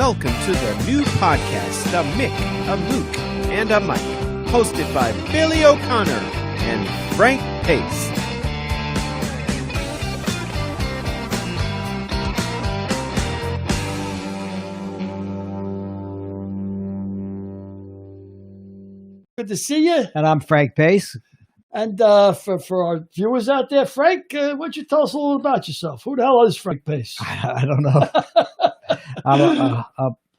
welcome to the new podcast, The Mick, a Mook, and a Mike, hosted by Billy O'Connor and Frank Pace. Good to see you. And I'm Frank Pace. And for our viewers out there, Frank, why don't you tell us a little about yourself? Who the hell is Frank Pace? I don't know. I'm a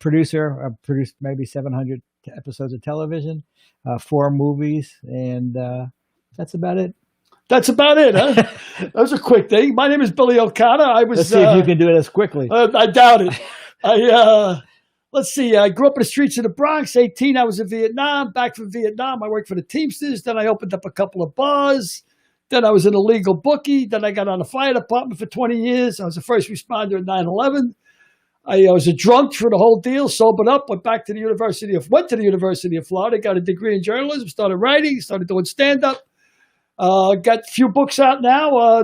producer. I've produced maybe 700 episodes of television, 4 movies, and that's about it. That's about it, huh? That was a quick thing. My name is Billy O'Connor. Let's see if you can do it as quickly. I doubt it. Let's see. I grew up in the streets of the Bronx. 18, I was in Vietnam. Back from Vietnam, I worked for the Teamsters. Then I opened up a couple of bars. Then I was an illegal bookie. Then I got on the fire department for 20 years. I was a first responder at 9/11. I was a drunk through the whole deal, sobered up, went to the University of Florida, got a degree in journalism, started writing, started doing stand-up. Got a few books out now.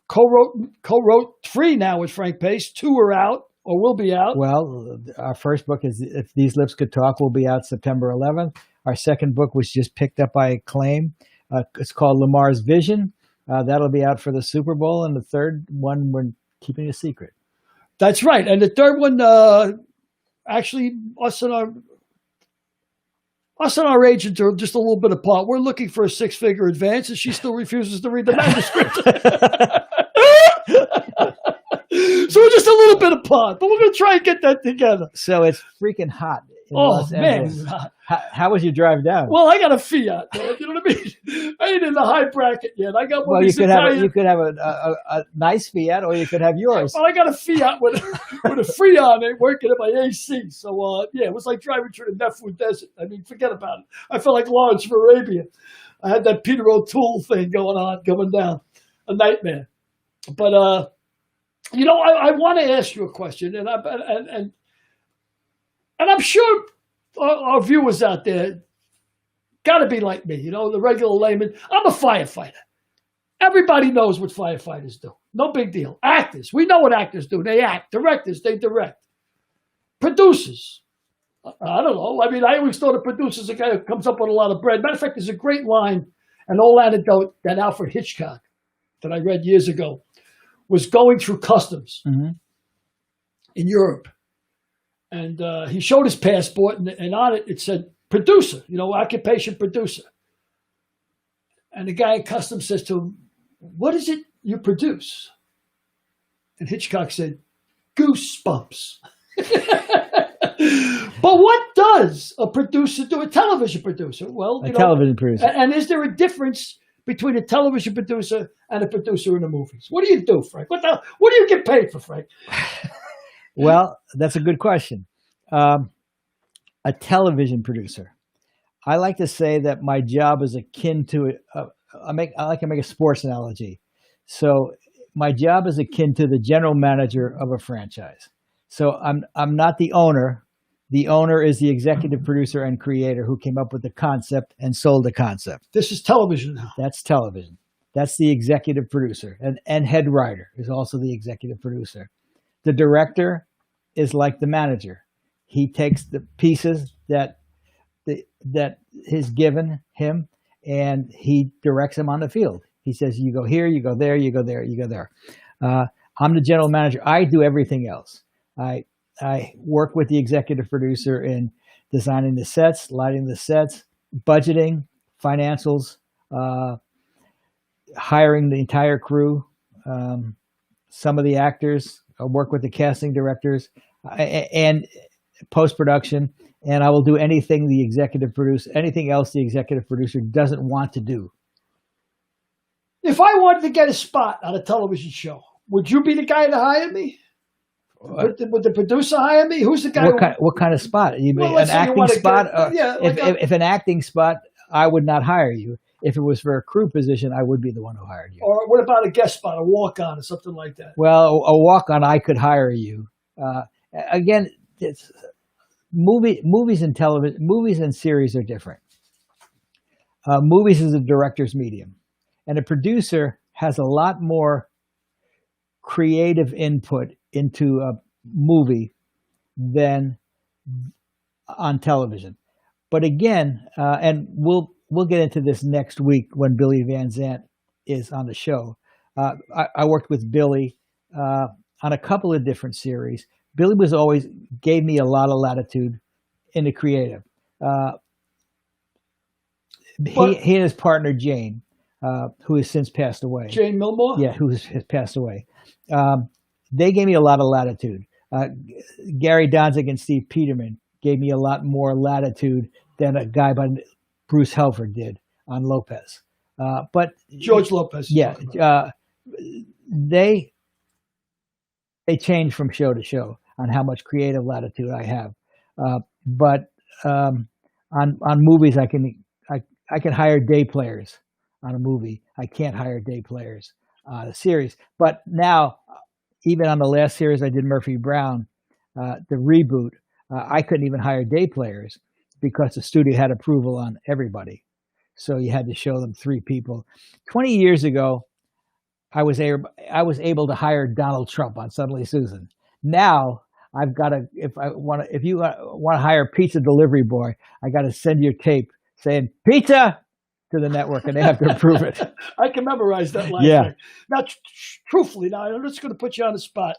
Co-wrote 3 now with Frank Pace. 2 are out or will be out. Well, our first book is If These Lips Could Talk, will be out September 11th. Our second book was just picked up by Acclaim. It's called Lamar's Vision. That'll be out for the Super Bowl. And the third one, we're keeping a secret. That's right. And the third one, actually, us and our agent are just a little bit apart. We're looking for a 6-figure advance, and she still refuses to read the manuscript. So we're just a little bit apart, but we're going to try and get that together. So it's freaking hot in Los Angeles. Man. How was your drive down? Well, I got a Fiat, man. You know what I mean? I ain't in the high bracket yet. I got one. Well, you could have a nice Fiat, or you could have yours. Well, I got a Fiat with a Freon working at my AC. So, yeah, it was like driving through the Nephilim Desert. I mean, forget about it. I felt like Lawrence of Arabia. I had that Peter O'Toole thing going down. A nightmare. But, I want to ask you a question, and I'm sure our viewers out there got to be like me, the regular layman. I'm a firefighter. Everybody knows what firefighters do. No big deal. Actors, we know what actors do. They act. Directors, they direct. Producers, I don't know. I mean, I always thought a producer's a guy who comes up with a lot of bread. Matter of fact, there's a great line, an old anecdote that Alfred Hitchcock, that I read years ago, was going through customs in Europe. And he showed his passport, and on it said, producer, occupation producer. And the guy at customs says to him, what is it you produce? And Hitchcock said, goosebumps. But what does a producer do? A television producer? Well, television producer. And is there a difference between a television producer and a producer in the movies? What do you do, Frank? What do you get paid for, Frank? Well, that's a good question. A television producer. I like to say that my job is akin to I like to make a sports analogy. So my job is akin to the general manager of a franchise. So I'm not the owner. The owner is the executive producer and creator who came up with the concept and sold the concept. This is television now. That's television. That's the executive producer. And head writer is also the executive producer. The director is like the manager. He takes the pieces that is given him, and he directs them on the field. He says, you go here, you go there, you go there, you go there. I'm the general manager. I do everything else. I work with the executive producer in designing the sets, lighting the sets, budgeting, financials, hiring the entire crew, some of the actors. I work with the casting directors and post-production, and I will do anything else the executive producer doesn't want to do. If I wanted to get a spot on a television show, would you be the guy to hire me? Would the producer hire me? Who's the guy? What kind of spot? You mean an acting spot? If an acting spot, I would not hire you. If it was for a crew position, I would be the one who hired you. Or what about a guest spot, a walk-on or something like that? Well, a walk-on, I could hire you. Again, it's movies and television, movies and series are different. Movies is a director's medium, and a producer has a lot more creative input into a movie than on television. But again, and we'll get into this next week when Billy Van Zandt is on the show. I worked with Billy on a couple of different series. Billy gave me a lot of latitude in the creative. He and his partner Jane, who has since passed away. Jane Milmore? Yeah, who has passed away. They gave me a lot of latitude. Gary Donzig and Steve Peterman gave me a lot more latitude than a guy by Bruce Helford did on Lopez. But George Lopez. Yeah, they change from show to show on how much creative latitude I have. But on movies, I can hire day players on a movie. I can't hire day players on a series. But now, even on the last series I did, Murphy Brown, the reboot, I couldn't even hire day players because the studio had approval on everybody. So you had to show them 3 people. 20 years ago, I was able to hire Donald Trump on Suddenly Susan. Now I've got to, if you want to hire a pizza delivery boy, I got to send your tape saying pizza to the network, and they have to approve it. I can memorize that line. Yeah. Now, truthfully, I'm just going to put you on the spot.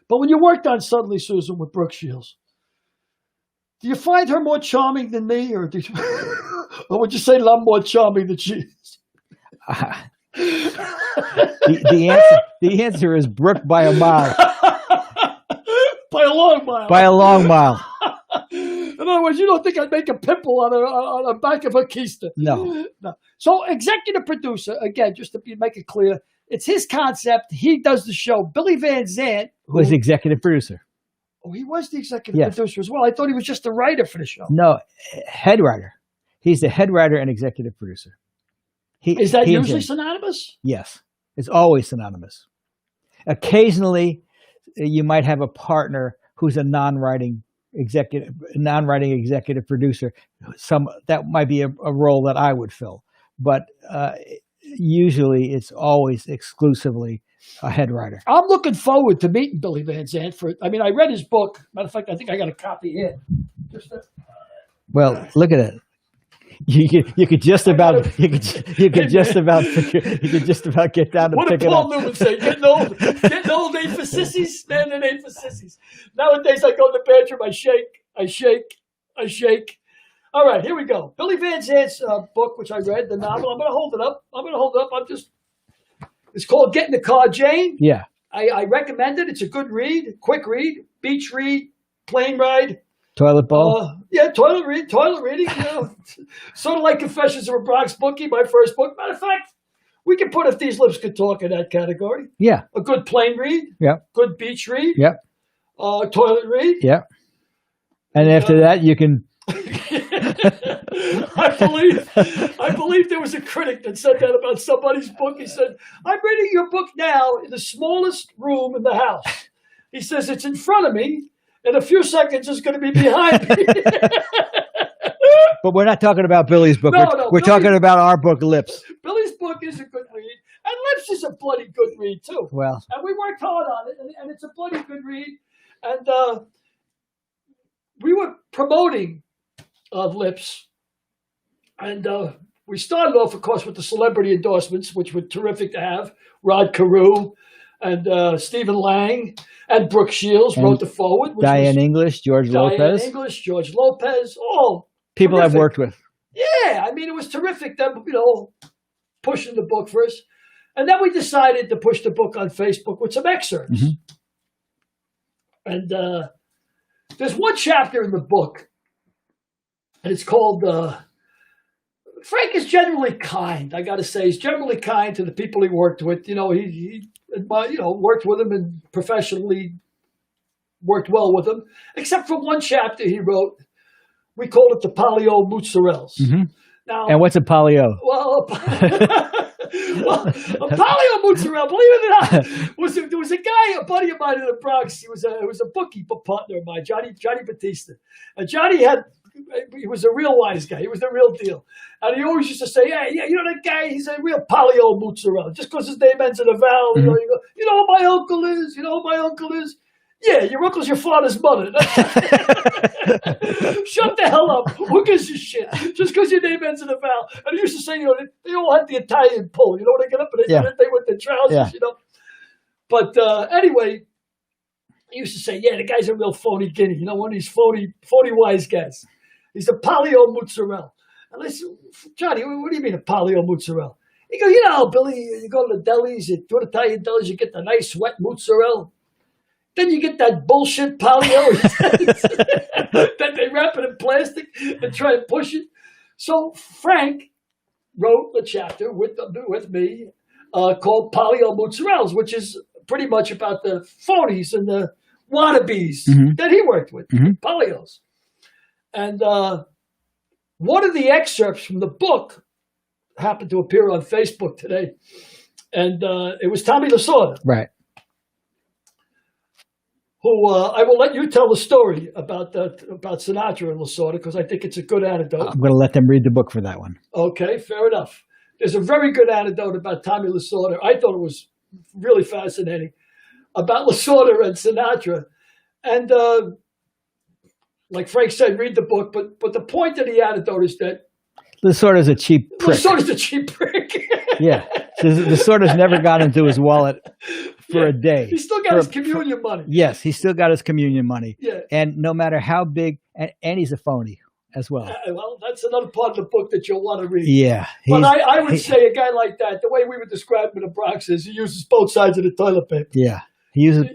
But when you worked on Suddenly Susan with Brooke Shields, do you find her more charming than me, or or would you say that I'm more charming than she is? The answer is Brooke by a mile. By a long mile. By a long mile. In other words, you don't think I'd make a pimple on the back of a keister. No. So executive producer, again, just to make it clear, it's his concept. He does the show. Billy Van Zandt was the executive producer. Oh, he was the executive producer as well. I thought he was just the writer for the show. No, head writer. He's the head writer and executive producer. Is that usually synonymous? Yes, it's always synonymous. Occasionally, you might have a partner who's a non-writing executive producer. That might be a role that I would fill, but usually it's always exclusively a head writer. I'm looking forward to meeting Billy Van Zandt. I read his book. Matter of fact, I think I got a copy here. Well, look at it. You could just about get down to what pick did it Paul up. Newman say? Getting old ain't for sissies. Man, it ain't for sissies. Nowadays, I go in the bedroom, I shake. All right, here we go. Billy Van Zandt's book, which I read, the novel. I'm going to hold it up. It's called Get in the Car, Jane. Yeah. I recommend it. It's a good read, quick read, beach read, plane ride. Toilet bowl? Toilet reading. Sort of like Confessions of a Bronx Bookie, my first book. Matter of fact, we can put If These Lips Could Talk in that category. Yeah. A good plane read. Yep. Good beach read. Yep. Toilet read. Yep. And after that, you can... I believe there was a critic that said that about somebody's book. He said, I'm reading your book now in the smallest room in the house. He says, it's in front of me. In a few seconds, it's going to be behind me. But we're not talking about Billy's book. We're talking about our book, Lips. Billy's book is a good read. And Lips is a bloody good read, too. Well. And we worked hard on it, and it's a bloody good read. And we were promoting Lips. And we started off, of course, with the celebrity endorsements, which were terrific to have. Rod Carew and Stephen Lang and Brooke Shields wrote the forward. Diane English, George Lopez. All people terrific. I've worked with. Yeah, it was terrific, them, pushing the book for us. And then we decided to push the book on Facebook with some excerpts. Mm-hmm. And there's one chapter in the book, and it's called... Frank is generally kind. I got to say, he's generally kind to the people he worked with. He worked with them and professionally worked well with them. Except for one chapter he wrote, we called it the polio mozzarellas. Mm-hmm. Now, and what's a polio? Well, a polio mozzarella, believe it or not, there was a guy, a buddy of mine in the Bronx. He was a bookie partner of mine, Johnny Batista, and he was a real wise guy. He was the real deal. And he always used to say, yeah, that guy, he's a real polio mozzarella. Just because his name ends in a vowel, Mm-hmm. you know who my uncle is? Yeah, your uncle's your father's mother. Shut the hell up. Who gives a shit? Just because your name ends in a vowel. And he used to say, they all had the Italian pull. When they get up and they with the trousers, But anyway, he used to say, yeah, the guy's a real phony guinea. One of these phony wise guys. He's a polio mozzarella. And I said, Johnny, what do you mean a polio mozzarella? He goes, Billy, you go to the delis, you do Italian delis, you get the nice wet mozzarella. Then you get that bullshit polio that they wrap it in plastic and try and push it. So Frank wrote a chapter with me called Polio Mozzarellas, which is pretty much about the phonies and the wannabes that he worked with, polios. And one of the excerpts from the book happened to appear on Facebook today, and it was Tommy Lasorda. Right. Who I will let you tell the story about Sinatra and Lasorda, because I think it's a good anecdote. I'm going to let them read the book for that one. Okay, fair enough. There's a very good anecdote about Tommy Lasorda. I thought it was really fascinating about Lasorda and Sinatra. And like Frank said, read the book. But the point of the anecdote is that Lasorda's a cheap prick. Lasorda's a cheap prick. Yeah. Lasorda's never got into his wallet for a day. He still got his communion money. Yes, he still got his communion money. Yeah. And no matter how big, and he's a phony as well. Well, that's another part of the book that you'll want to read. Yeah. But I would say a guy like that, the way we would describe him in the Bronx is he uses both sides of the toilet paper. Yeah. He uses,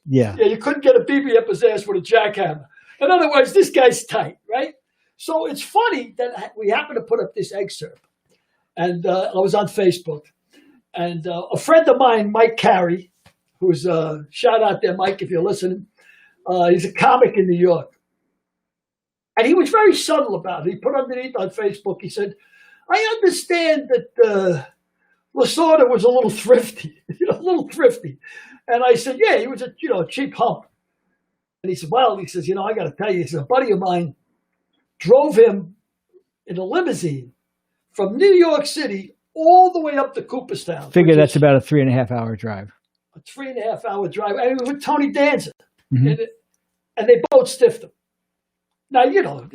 yeah. Yeah, you couldn't get a BB up his ass with a jackhammer. In other words, this guy's tight, right? So it's funny that we happen to put up this excerpt. And I was on Facebook. And a friend of mine, Mike Carey, who's shout out there, Mike, if you're listening. He's a comic in New York. And he was very subtle about it. He put underneath on Facebook, he said, I understand that Lasorda was a little thrifty, And I said, yeah, he was a cheap hump. And he said, well, he says, I got to tell you, he said, a buddy of mine drove him in a limousine from New York City all the way up to Cooperstown. Figure that's about a 3.5 hour drive. A 3.5 hour drive. I mean, with Tony Danza. And they both stiffed him. Now,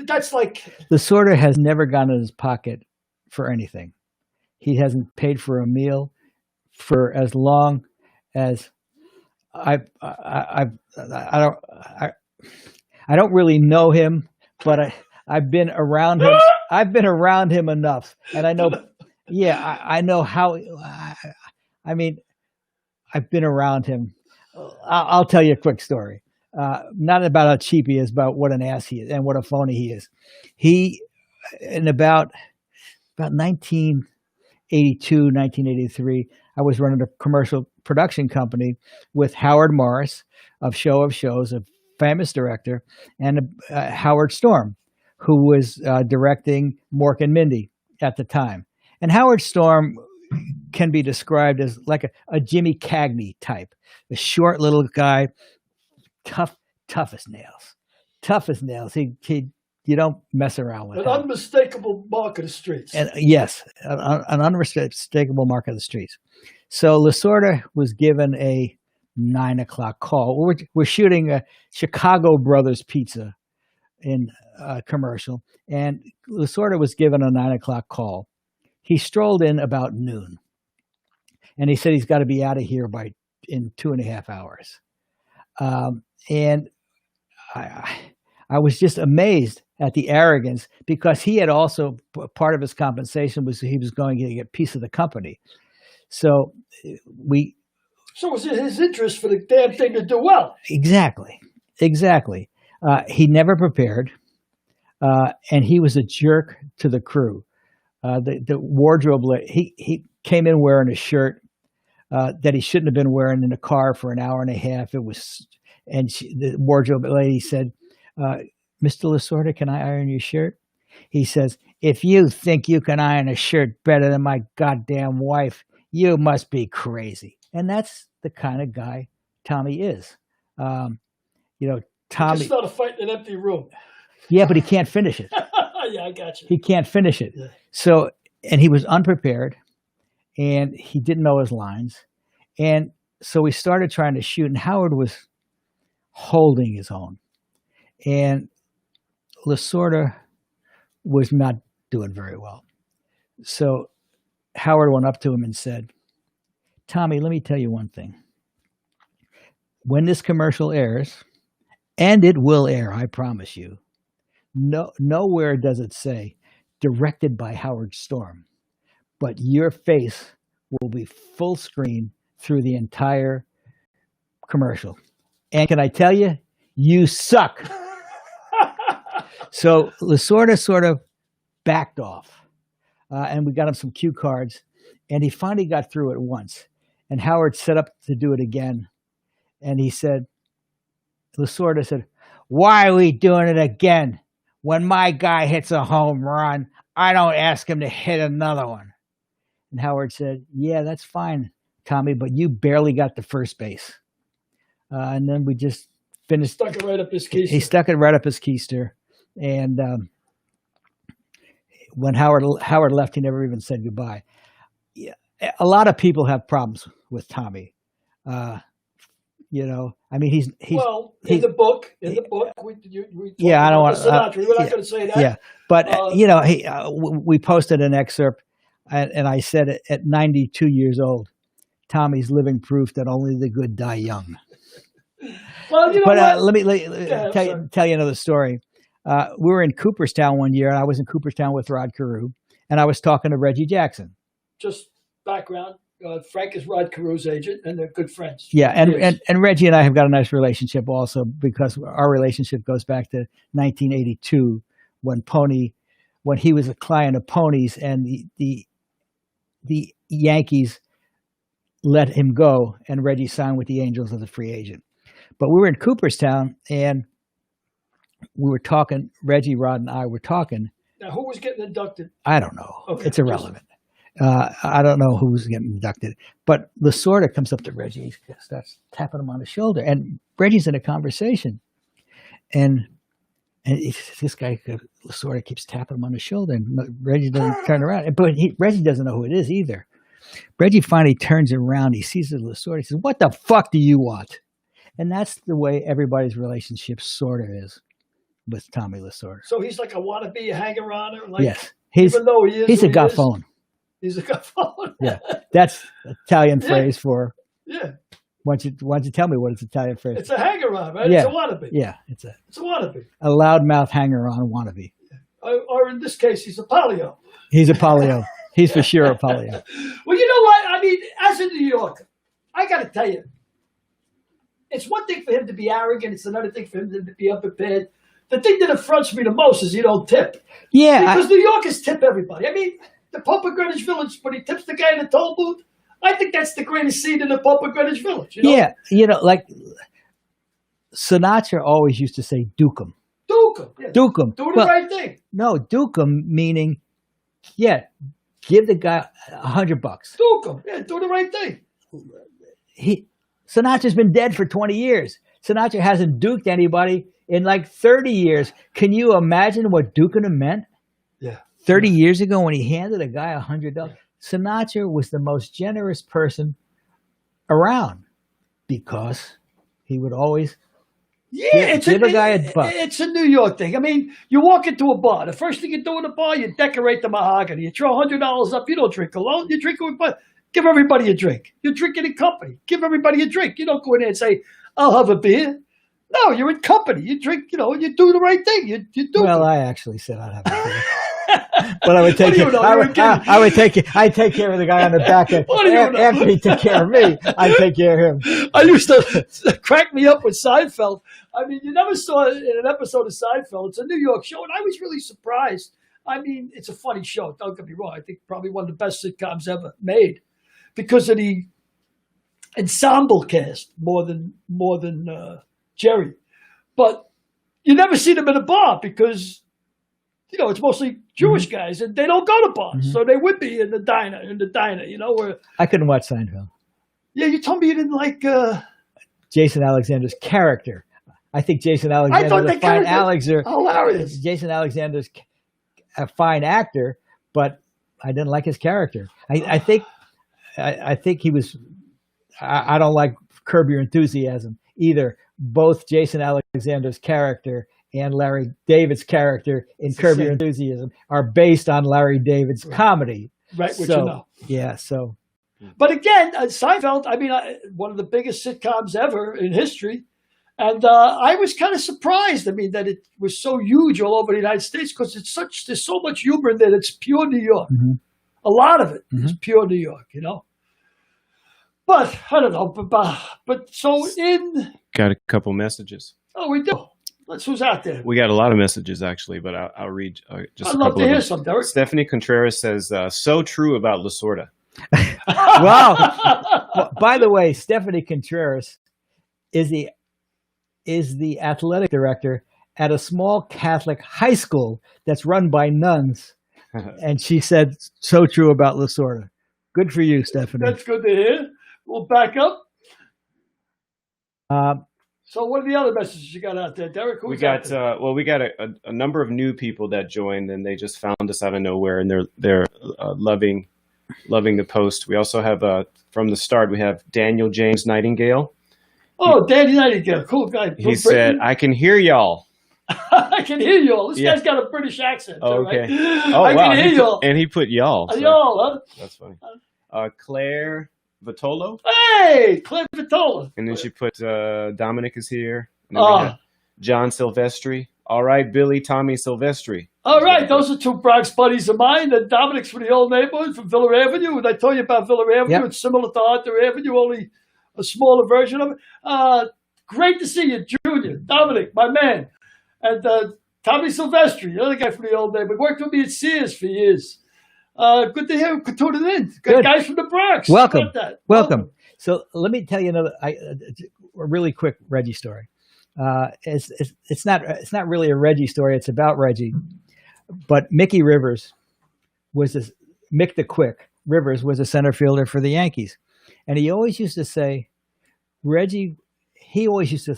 that's like... Lasorda has never gone in his pocket for anything. He hasn't paid for a meal for as long as I don't really know him, but I've been around him. I've been around him enough, and I know. Yeah, I know how. I mean, I've been around him. I'll tell you a quick story. Not about how cheap he is, but what an ass he is and what a phony he is. He, in about 1982, 1983, I was running a commercial production company with Howard Morris of Show of Shows, a famous director, and Howard Storm, who was directing Mork and Mindy at the time. And Howard Storm can be described as like a Jimmy Cagney type, a short little guy, tough as nails. He you don't mess around with him. An unmistakable mark of the streets. And yes, an unmistakable mark of the streets. So Lasorda was given a 9 o'clock call. We're shooting a Chicago Brothers Pizza in a commercial, and Lasorda was given a 9 o'clock call. He strolled in about noon, and he said he's got to be out of here in 2.5 hours. And I was just amazed at the arrogance, because he had also, part of his compensation was he was going to get a piece of the company. So it was in his interest for the damn thing to do well. Exactly. He never prepared, and he was a jerk to the crew. The wardrobe, he came in wearing a shirt that he shouldn't have been wearing in the car for an hour and a half. The wardrobe lady said, Mr. Lasorda, can I iron your shirt? He says, if you think you can iron a shirt better than my goddamn wife, you must be crazy. And that's the kind of guy Tommy is. Tommy. Just start a fight in an empty room. Yeah, but he can't finish it. Yeah, I got you. He can't finish it. Yeah. So, and he was unprepared, and he didn't know his lines. And so we started trying to shoot, and Howard was holding his own. And Lasorda was not doing very well. So Howard went up to him and said, Tommy, let me tell you one thing. When this commercial airs, and it will air, I promise you, nowhere does it say directed by Howard Storm, but your face will be full screen through the entire commercial. And can I tell you, you suck. So Lasorda sort of backed off, and we got him some cue cards, and he finally got through it once. And Howard set up to do it again, and he said, Lasorda said, why are we doing it again? When my guy hits a home run, I don't ask him to hit another one. And Howard said, yeah, that's fine, Tommy, but you barely got to first base. And then we just finished. Stuck it right up his keister. He stuck it right up his keister. And when Howard left, he never even said goodbye. Yeah, a lot of people have problems with Tommy. You know, I mean, he's in the book, we yeah, I don't want Sinatra. We're not going to say that. Yeah, but you know, we posted an excerpt, and I said at 92 years old, Tommy's living proof that only the good die young. Well, you know, but let me tell you another story. We were in Cooperstown one year, and I was in Cooperstown with Rod Carew, and I was talking to Reggie Jackson. Just background. Frank is Rod Carew's agent, and they're good friends. Yeah, and Reggie and I have got a nice relationship also, because our relationship goes back to 1982 when he was a client of Pony's, and the Yankees let him go, and Reggie signed with the Angels as a free agent. But we were in Cooperstown, and we were talking. Reggie, Rod, and I were talking. Now, who was getting inducted? I don't know. Okay, it's irrelevant. I don't know who's getting inducted, but Lasorda comes up to Reggie, starts tapping him on the shoulder, and Reggie's in a conversation, and this guy Lasorda keeps tapping him on the shoulder, and Reggie doesn't turn around, but Reggie doesn't know who it is either. Reggie finally turns around, he sees Lasorda, he says, "What the fuck do you want?" And that's the way everybody's relationship sort of is with Tommy Lasorda. So he's like a wannabe, a hanger-oner? Like, yes. Even though he's a guffone. He's a guffone. Yeah. That's Italian phrase for... Yeah. Why don't you tell me what it's Italian phrase? It's a hanger-on, right? Yeah. It's a wannabe. Yeah. It's a wannabe. A loudmouth hanger-on wannabe. Or in this case, he's a polio. He's a polio. He's for sure a polio. Well, you know what? I mean, as a New Yorker, I got to tell you, it's one thing for him to be arrogant. It's another thing for him to be unprepared. The thing that affronts me the most is you don't tip. Yeah. Because New Yorkers tip everybody. I mean, the Pope of Greenwich Village, when he tips the guy in the toll booth, I think that's the greatest scene in the Pope of Greenwich Village. You know? Yeah. You know, like Sinatra always used to say, "Duke 'em." Duke 'em. Yeah. Duke 'em. Do the right thing. No, Duke 'em meaning, give the guy $100. Duke 'em. Yeah, do the right thing. Sinatra's been dead for 20 years. Sinatra hasn't duked anybody in like 30 years. Can you imagine what duking him meant? Yeah. 30 years ago when he handed a guy $100. Sinatra was the most generous person around because he would always give a guy a buck. It's a New York thing. I mean, you walk into a bar. The first thing you do in a bar, you decorate the mahogany. You throw $100 up. You don't drink alone. You drink with... Give everybody a drink. You're drinking in company. Give everybody a drink. You don't go in there and say, "I'll have a beer." No, you're in company. You drink, you do the right thing. You do. Well, I actually said I'd have a beer. But I would take it. I'd take care of the guy on the back end. After he took care of me, I'd take care of him. I used to crack me up with Seinfeld. I mean, you never saw it in an episode of Seinfeld. It's a New York show, and I was really surprised. I mean, it's a funny show. Don't get me wrong. I think probably one of the best sitcoms ever made. Because of the ensemble cast more than Jerry, but you never see them in a bar because it's mostly Jewish guys and they don't go to bars, so they would be in the diner. Where I couldn't watch Seinfeld. Yeah, you told me you didn't like Jason Alexander's character. I think Jason Alexander is a fine actor. Hilarious. Jason Alexander's a fine actor, but I didn't like his character. I think he was. I don't like Curb Your Enthusiasm either, both Jason Alexander's character and Larry David's character in Curb Your Enthusiasm are based on Larry David's comedy. Right, which Yeah, so. But again, Seinfeld, I mean, one of the biggest sitcoms ever in history. And I was kind of surprised, I mean, that it was so huge all over the United States because there's so much humor in there. It's pure New York. Mm-hmm. A lot of it is pure New York, you know. But I don't know. But so got a couple messages. Oh, we do. Who's out there? We got a lot of messages actually, but I'll read just. I'd a love couple to of hear them. some, Derek. Stephanie Contreras says, "So true about Lasorda." Wow. Well, by the way, Stephanie Contreras is the athletic director at a small Catholic high school that's run by nuns. And she said, so true about Lasorda. Good for you, Stephanie. That's good to hear. We'll back up. So what are the other messages you got out there, Derek? We got a number of new people that joined, and they just found us out of nowhere, and they're loving the post. We also have from the start, we have Daniel James Nightingale. Oh, Danny Nightingale, cool guy. He said, "I can hear y'all." I can hear y'all. This guy's got a British accent. Oh, okay. Right? Oh, I wow. can hear y'all. And he put y'all. So Y'all, huh? that's funny. Claire Vitolo. Hey, Clint Vitola. And then she put Dominic is here. And then we have John Silvestri. All right, Billy, Tommy Silvestri. All right, those are two Bronx buddies of mine. And Dominic's from the old neighborhood from Villa Avenue. And I told you about Villa Avenue. Yep. It's similar to Arthur Avenue, only a smaller version of it. Great to see you, Junior. Dominic, my man. And Tommy Silvestri, the other guy from the old neighborhood. Worked with me at Sears for years. Good to hear him tuning in. Good guys from the Bronx. Welcome. So let me tell you a really quick Reggie story. It's not really a Reggie story. It's about Reggie, but Mickey Rivers Mick the Quick Rivers was a center fielder for the Yankees, and he always used to say, Reggie. He always used to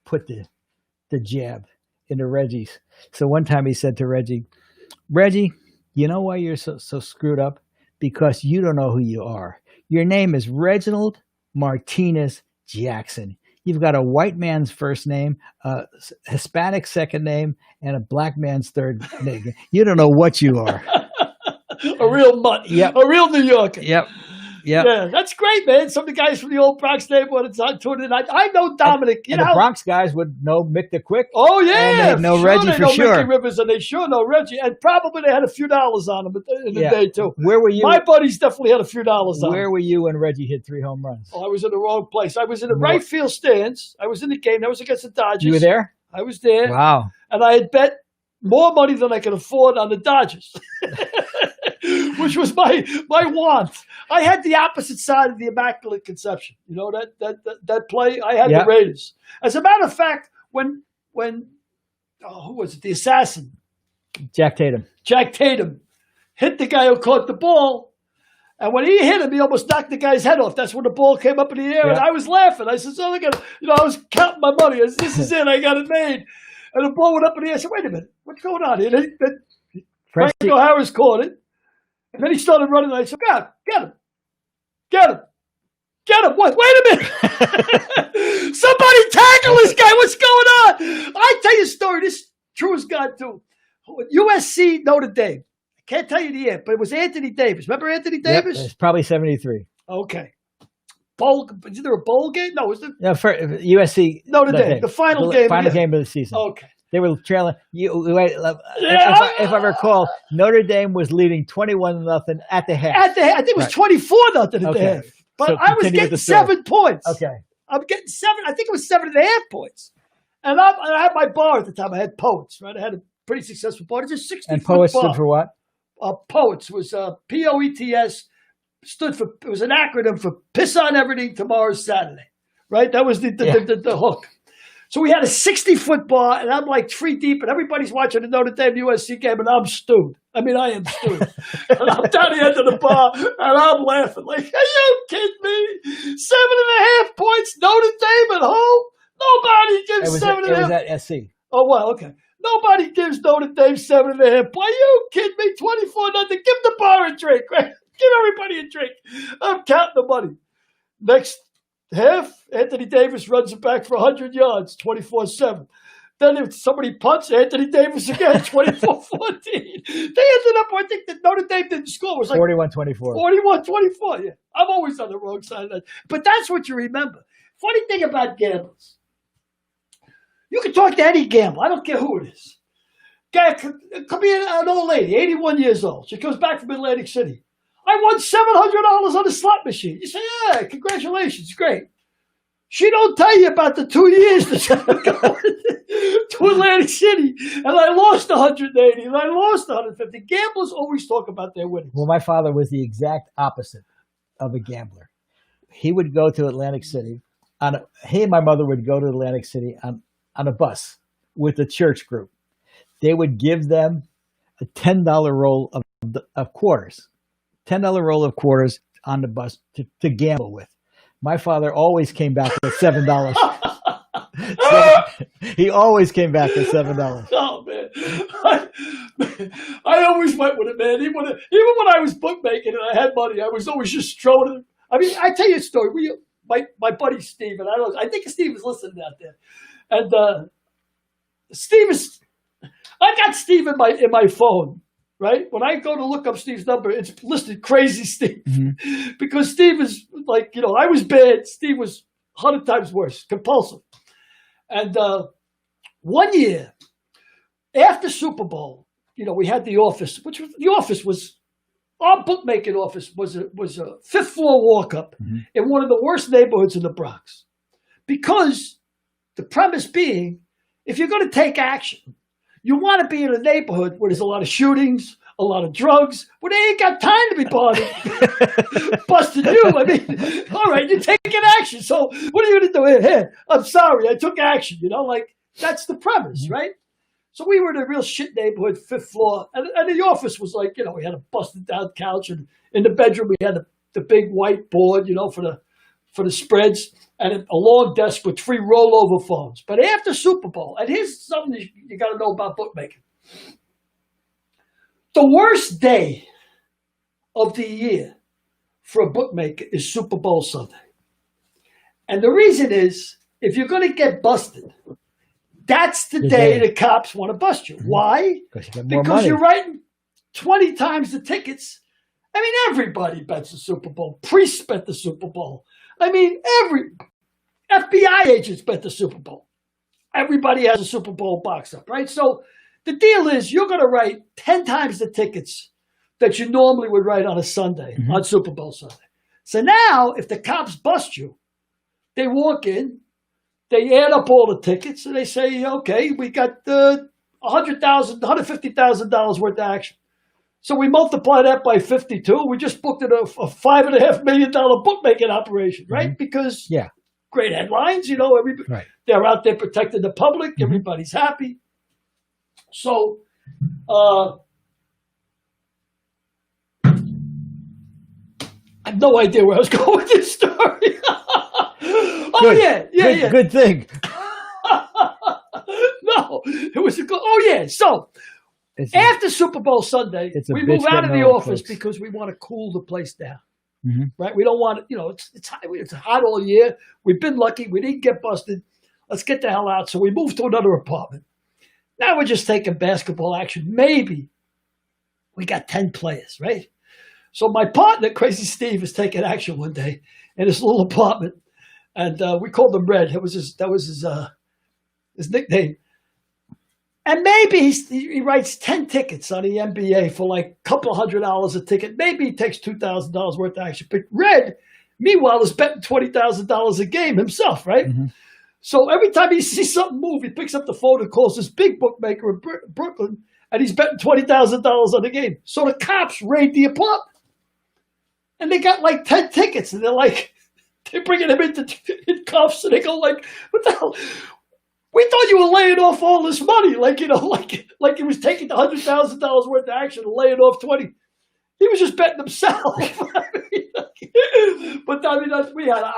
put the jab into Reggie's. So one time he said to Reggie, you know why you're so screwed up? Because you don't know who you are. Your name is Reginald Martinez Jackson. You've got a white man's first name, a Hispanic second name, and a black man's third name. You don't know what you are. A real mutt. Yep. A real New Yorker. Yep. Yeah, that's great, man. Some of the guys from the old Bronx neighborhood, it's on tuning in. I know Dominic. And the Bronx guys would know Mick the Quick. Oh, yeah. And they know Reggie for sure. Mickey Rivers, and they sure know Reggie. And probably they had a few dollars on him in the day, too. Where were you? My buddies definitely had a few dollars on him. Where were you when Reggie hit 3 home runs? Oh, I was in the wrong place. I was in the right field stands. I was in the game. That was against the Dodgers. You were there? I was there. Wow. And I had bet more money than I could afford on the Dodgers, which was my want. I had the opposite side of the Immaculate Conception. You know that play? I had the Raiders. As a matter of fact, when who was it? The assassin. Jack Tatum hit the guy who caught the ball. And when he hit him, he almost knocked the guy's head off. That's when the ball came up in the air, and I was laughing. I said, "So look at, I was counting my money. This is it. I got it made." And the ball went up in the air. I said, "Wait a minute, what's going on here?" Franco Harris caught it, and then he started running. And I said, "God, get him! What? Wait a minute! Somebody tackle this guy! What's going on?" I tell you a story. This is true as God too. USC Notre Dame. Can't tell you the year, but it was Anthony Davis. Remember Anthony Davis? It's probably 73. Okay. Is there a bowl game? No, was there? For USC. Notre Dame. The final game. Final game of the season. Okay. They were trailing. If I recall, Notre Dame was leading 21-0 at the half. I think it was 24-0 at the half. But So I was getting 7 points. Okay. I'm getting 7. I think it was 7.5 points. And I had my bar at the time. I had Poets, right? I had a pretty successful bar. It's a 60-foot And Poets bar. stood for what? Poets was POETS, stood for, it was an acronym for Piss on Everything, Tomorrow's Saturday, right? That was the hook. So we had a 60-foot bar, and I'm like 3 deep, and everybody's watching the Notre Dame USC game, and I'm stewed. I mean, I am stewed. And I'm down the end of the bar, and I'm laughing. Like, are you kidding me? 7.5 points, Notre Dame at home? Nobody gives 7.5. It was at SC. Oh, well, okay. Nobody gives Notre Dame 7.5. Are you kidding me? 24-0. Give the bar a drink, right? Give everybody a drink. I'm counting the money. Next half. Anthony Davis runs it back for 100 yards, 24-7. Then if somebody punts, Anthony Davis again, 24-14. They ended up, I think that Notre Dame didn't score. It was like 41-24. 41-24, yeah. I'm always on the wrong side of that. But that's what you remember. Funny thing about gamblers. You can talk to any gambler. I don't care who it is. Guy, could be an old lady, 81 years old. She comes back from Atlantic City. I won $700 on the slot machine. You say, yeah, congratulations, great. She don't tell you about the 2 years that she was going to Atlantic City, and I lost 180, and I lost 150. Gamblers always talk about their winnings. Well, my father was the exact opposite of a gambler. He would go to Atlantic City. He and my mother would go to Atlantic City on a bus with the church group. They would give them a $10 roll of quarters, $10 roll of quarters on the bus to gamble with. My father always came back with $7. He always came back with $7. Oh, man. I always went with it, man. Even when I was bookmaking and I had money, I was always just throwing it. I mean, I tell you a story. My buddy Steve, and I think Steve is listening out there. And I got Steve in my phone, right? When I go to look up Steve's number, it's listed Crazy Steve. Mm-hmm. Because Steve is like, I was bad. Steve was 100 times worse, compulsive. And one year, after Super Bowl, we had the office, our bookmaking office was a fifth floor walk-up in one of the worst neighborhoods in the Bronx. Because the premise being, if you're going to take action, you want to be in a neighborhood where there's a lot of shootings, a lot of drugs, where they ain't got time to be busting you. I mean, all right, you're taking action. So what are you going to do? Here, I'm sorry, I took action. That's the premise, right? So we were in a real shit neighborhood, fifth floor, and the office was like, we had a busted down couch, and in the bedroom we had the big white board, for the spreads, and a long desk with 3 rollover phones. But after Super Bowl, and here's something you got to know about bookmaking. The worst day of the year for a bookmaker is Super Bowl Sunday. And the reason is, if you're going to get busted, that's the day the cops want to bust you. Why? Because you're writing 20 times the tickets. I mean, everybody bets the Super Bowl. Priests bet the Super Bowl. I mean, every FBI agents bet the Super Bowl. Everybody has a Super Bowl box up, right? So the deal is you're going to write 10 times the tickets that you normally would write on a Sunday, on Super Bowl Sunday. So now, if the cops bust you, they walk in, they add up all the tickets, and they say, okay, we got $150,000 worth of action. So we multiply that by 52. We just booked it a $5.5 million bookmaking operation, right? Because great headlines, they're out there protecting the public. Everybody's happy. So, I have no idea where I was going with this story. Good thing. No, it was So after Super Bowl Sunday, we move out of the office because we want to cool the place down. Right? We don't want it's hot all year. We've been lucky. We didn't get busted. Let's get the hell out. So we moved to another apartment. Now we're just taking basketball action. Maybe we got 10 players, right? So my partner, Crazy Steve, is taking action one day in his little apartment. And we called him Red. That was his nickname. And maybe he writes 10 tickets on the NBA for like a couple $100 a ticket. Maybe he takes $2,000 worth of action. But Red, meanwhile, is betting $20,000 a game himself, right? So every time he sees something move, he picks up the phone and calls this big bookmaker in Brooklyn, and he's betting $20,000 on the game. So the cops raid the apartment. And they got like 10 tickets, and they're bringing him in cuffs, and they go like, what the hell? We thought you were laying off all this money, like he was taking the $100,000 worth of action and laying off 20. He was just betting himself. But I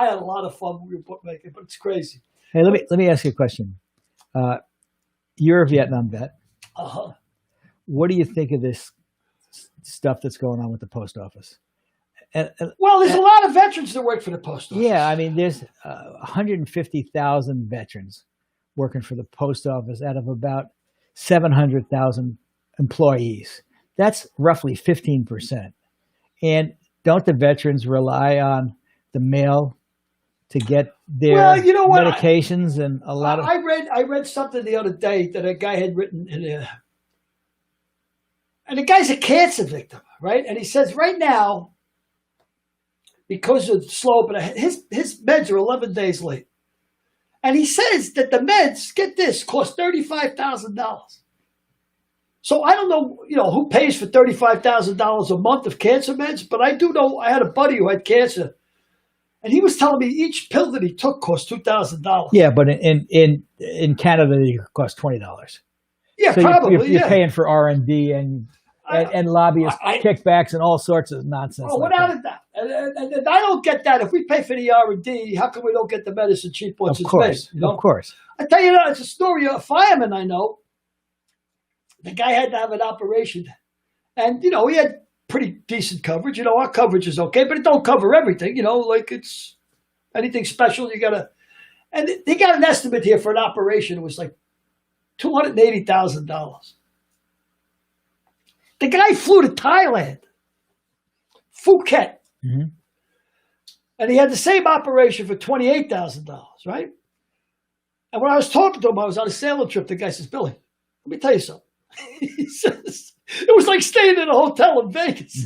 had a lot of fun when we were bookmaking, but it's crazy. Hey, let me ask you a question. You're a Vietnam vet. What do you think of this stuff that's going on with the post office? Well, there's a lot of veterans that work for the post office. Yeah, I mean, there's 150,000 veterans working for the post office out of about 700,000 employees. That's roughly 15%. And don't the veterans rely on the mail to get their medications and a lot of? I read something the other day that a guy had written in there, and the guy's a cancer victim, right? And he says right now, because of the slope, his meds are 11 days late, and he says that the meds, get this, cost $35,000. So I don't know, who pays for $35,000 a month of cancer meds, but I do know I had a buddy who had cancer, and he was telling me each pill that he took cost $2,000. Yeah, but in Canada, it costs $20. Yeah, so probably. You're paying for R&D and lobbyist kickbacks and all sorts of nonsense. Oh, without a doubt. And I don't get that. If we pay for the R&D, how come we don't get the medicine cheap once it's made? Of course. I tell you, it's a story of a fireman I know. The guy had to have an operation, and he had pretty decent coverage. Our coverage is okay, but it don't cover everything. Like it's anything special you gotta. And they got an estimate here for an operation. It was like $280,000. The guy flew to Thailand, Phuket, and he had the same operation for $28,000, right? And when I was talking to him, I was on a sailing trip. The guy says, "Billy, let me tell you something." He says, it was like staying in a hotel in Vegas.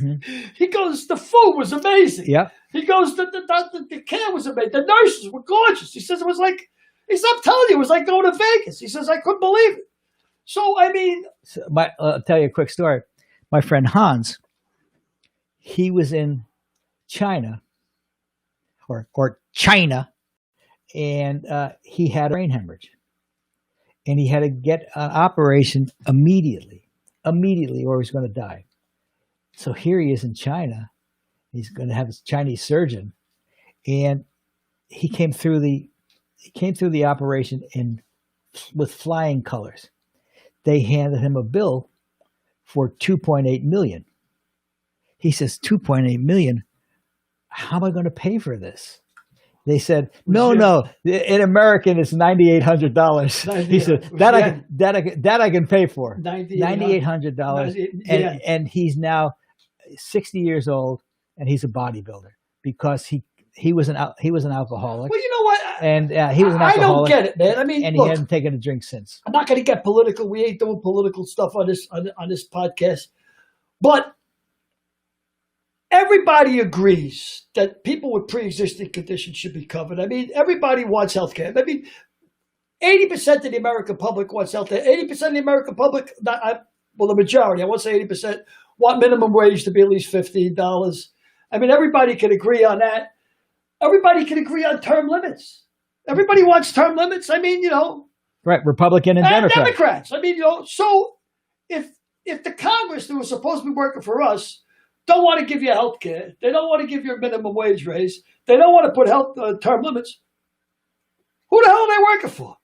He goes, the food was amazing. Yeah. He goes, the care was amazing. The nurses were gorgeous. He says, I'm telling you, it was like going to Vegas. He says, I couldn't believe it. So, I mean. I'll tell you a quick story. My friend Hans, he was in China, or China, and he had a brain hemorrhage. And he had to get an operation immediately, or he was going to die. So here he is in China. He's going to have his Chinese surgeon, and he came through the operation with flying colors. They handed him a bill for $2.8 million. He says, $2.8 million. How am I going to pay for this? They said, no. In American, it's $9,800. He said that I can pay for. $9,800, and he's now 60 years old, and he's a bodybuilder because he was an alcoholic. Well, you know what? And he was an alcoholic. I don't get it, man. I mean, and look, he hadn't taken a drink since. I'm not going to get political. We ain't doing political stuff on this podcast, but. Everybody agrees that people with pre-existing conditions should be covered. I mean, everybody wants health care. I mean, 80% of the American public wants health care. 80% of the American public, the majority, I won't say 80%, want minimum wage to be at least $15. I mean, everybody can agree on that. Everybody can agree on term limits. Everybody wants term limits. I mean, Right, Republican and Democrats. I mean, so if the Congress that was supposed to be working for us don't want to give you health care. They don't want to give you a minimum wage raise. They don't want to put health term limits. Who the hell are they working for?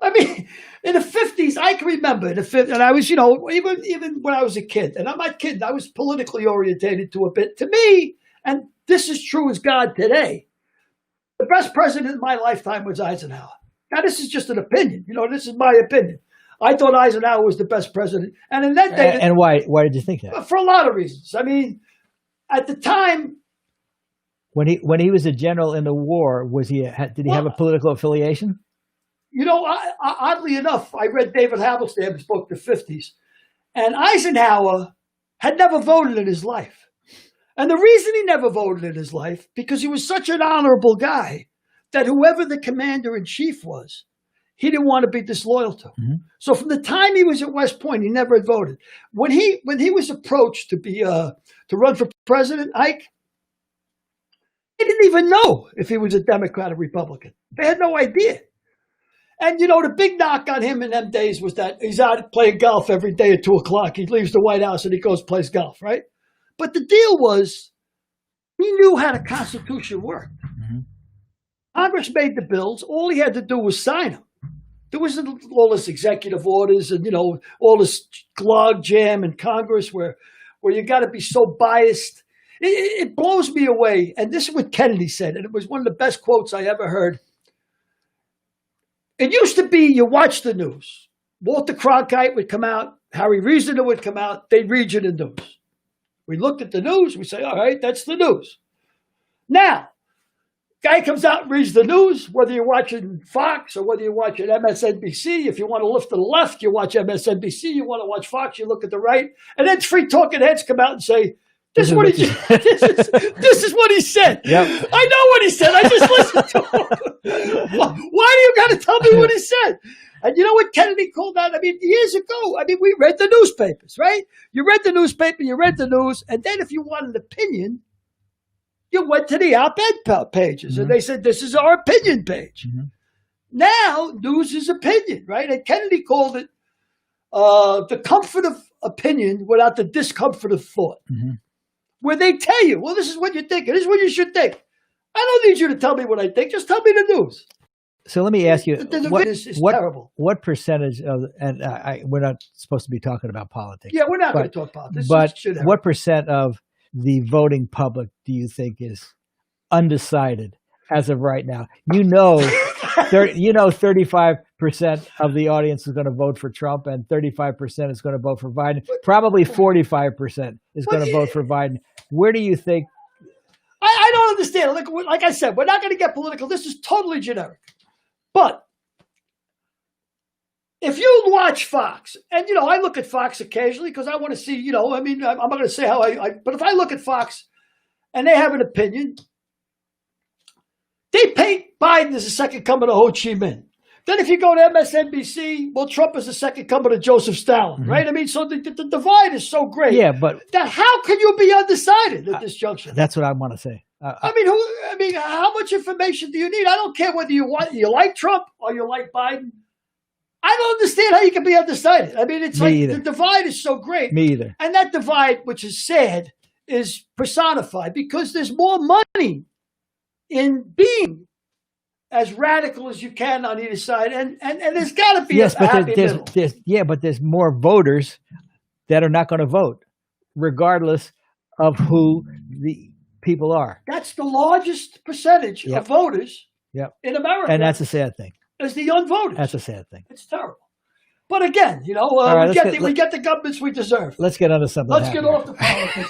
I mean, in the 50s, I can remember in the 50s, and I was, even when I was a kid, and I'm not kidding, I was politically orientated to a bit. To me, and this is true as God today, the best president in my lifetime was Eisenhower. Now, this is just an opinion. This is my opinion. I thought Eisenhower was the best president. And in that day. And why did you think that? For a lot of reasons. I mean, at the time. When he was a general in the war, did he have a political affiliation? Oddly enough, I read David Havelstad's book, The 50s. And Eisenhower had never voted in his life. And the reason he never voted in his life, because he was such an honorable guy that whoever the commander-in-chief was, he didn't want to be disloyal to. Mm-hmm. So from the time he was at West Point, he never had voted. When he was approached to run for president, Ike, they didn't even know if he was a Democrat or Republican. They had no idea. And, the big knock on him in them days was that he's out playing golf every day at 2:00. He leaves the White House and he goes plays golf, right? But the deal was he knew how the Constitution worked. Mm-hmm. Congress made the bills. All he had to do was sign them. There wasn't all this executive orders and, all this log jam in Congress where you got to be so biased. It blows me away. And this is what Kennedy said, and it was one of the best quotes I ever heard. It used to be you watch the news. Walter Cronkite would come out, Harry Reasoner would come out, they'd read you the news. We looked at the news, we say, all right, that's the news. Now, guy comes out and reads the news, whether you're watching Fox or whether you're watching MSNBC. If you want to lift to the left, you watch MSNBC. You want to watch Fox, you look at the right. And then three talking heads come out and say, this is what he said. Yep. I know what he said. I just listened to him. Why do you got to tell me what he said? And you know what Kennedy called out? I mean, years ago, we read the newspapers, right? You read the newspaper, you read the news, and then if you wanted an opinion, you went to the op-ed pages, and they said, this is our opinion page. Now, news is opinion, right? And Kennedy called it the comfort of opinion without the discomfort of thought. Where they tell you, well, this is what you think, and this is what you should think. I don't need you to tell me what I think. Just tell me the news. So let me ask you, It's terrible. What percentage of, and we're not supposed to be talking about politics. Yeah, we're not going to talk politics. But what percent of the voting public do you think is undecided as of right now? 35% of the audience is going to vote for Trump, and 35% is going to vote for Biden. Probably 45% is going to vote for Biden. Where do you think? I don't understand. Like I said, we're not going to get political. This is totally generic. But if you watch Fox, and, I look at Fox occasionally because I want to see, I'm not going to say how but if I look at Fox and they have an opinion, they paint Biden as the second coming of Ho Chi Minh. Then if you go to MSNBC, well, Trump is the second coming of Joseph Stalin, right? I mean, so the divide is so great. Yeah, but how can you be undecided at this juncture? That's what I want to say. How much information do you need? I don't care whether you like Trump or you like Biden. I don't understand how you can be undecided. I mean, it's the divide is so great. Me either. And that divide, which is sad, is personified because there's more money in being as radical as you can on either side, and there's got to be a happy middle. But there's more voters that are not going to vote, regardless of who the people are. That's the largest percentage of voters in America, and that's a sad thing. Is the unvoted. That's a sad thing. It's terrible. But again, we get the governments we deserve. Let's get on to something. Let's get off the politics.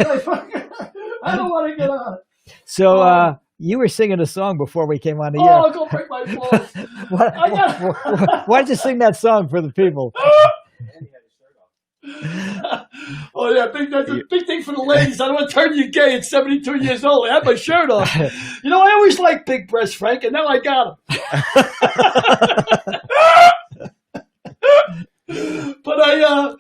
I don't want to get on it. So you were singing a song before we came on the air. Oh, go break my balls. Why did you sing that song for the people? Oh yeah, that's a big thing for the ladies. I don't want to turn you gay at 72 years old. I have my shirt off. I always liked big breasts, Frank, and now I got them. But I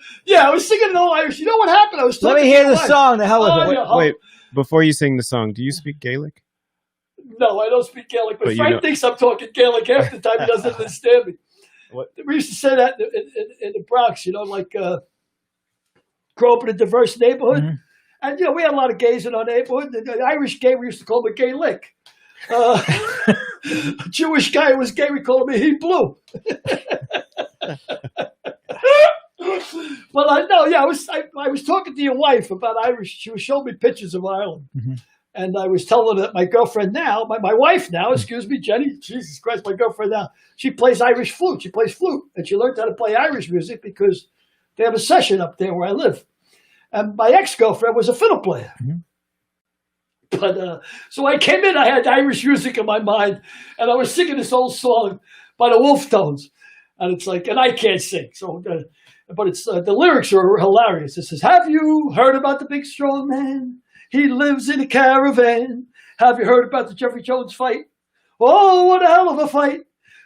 was singing in all Irish. You know what happened? I was talking. Let me hear the song. The hell with it. Wait, before you sing the song, do you speak Gaelic? No, I don't speak Gaelic, but Frank thinks I'm talking Gaelic half the time. He doesn't understand me. What? We used to say that in the Bronx, grew up in a diverse neighborhood. And, we had a lot of gays in our neighborhood. The Irish gay, we used to call him a gay lick. A Jewish guy who was gay, we called him a he blue. But I was talking to your wife about Irish. She was showing me pictures of Ireland. And I was telling her that my girlfriend now, my wife now, excuse me, Jenny, Jesus Christ, my girlfriend now, she plays Irish flute. She plays flute. And she learned how to play Irish music because they have a session up there where I live. And my ex-girlfriend was a fiddle player. But so I came in, I had Irish music in my mind, and I was singing this old song by the Wolf Tones. And it's like, and I can't sing. So, but it's the lyrics are hilarious. It says, have you heard about the big strong man? He lives in a caravan. Have you heard about the Jeffrey Jones fight? Oh, what a hell of a fight.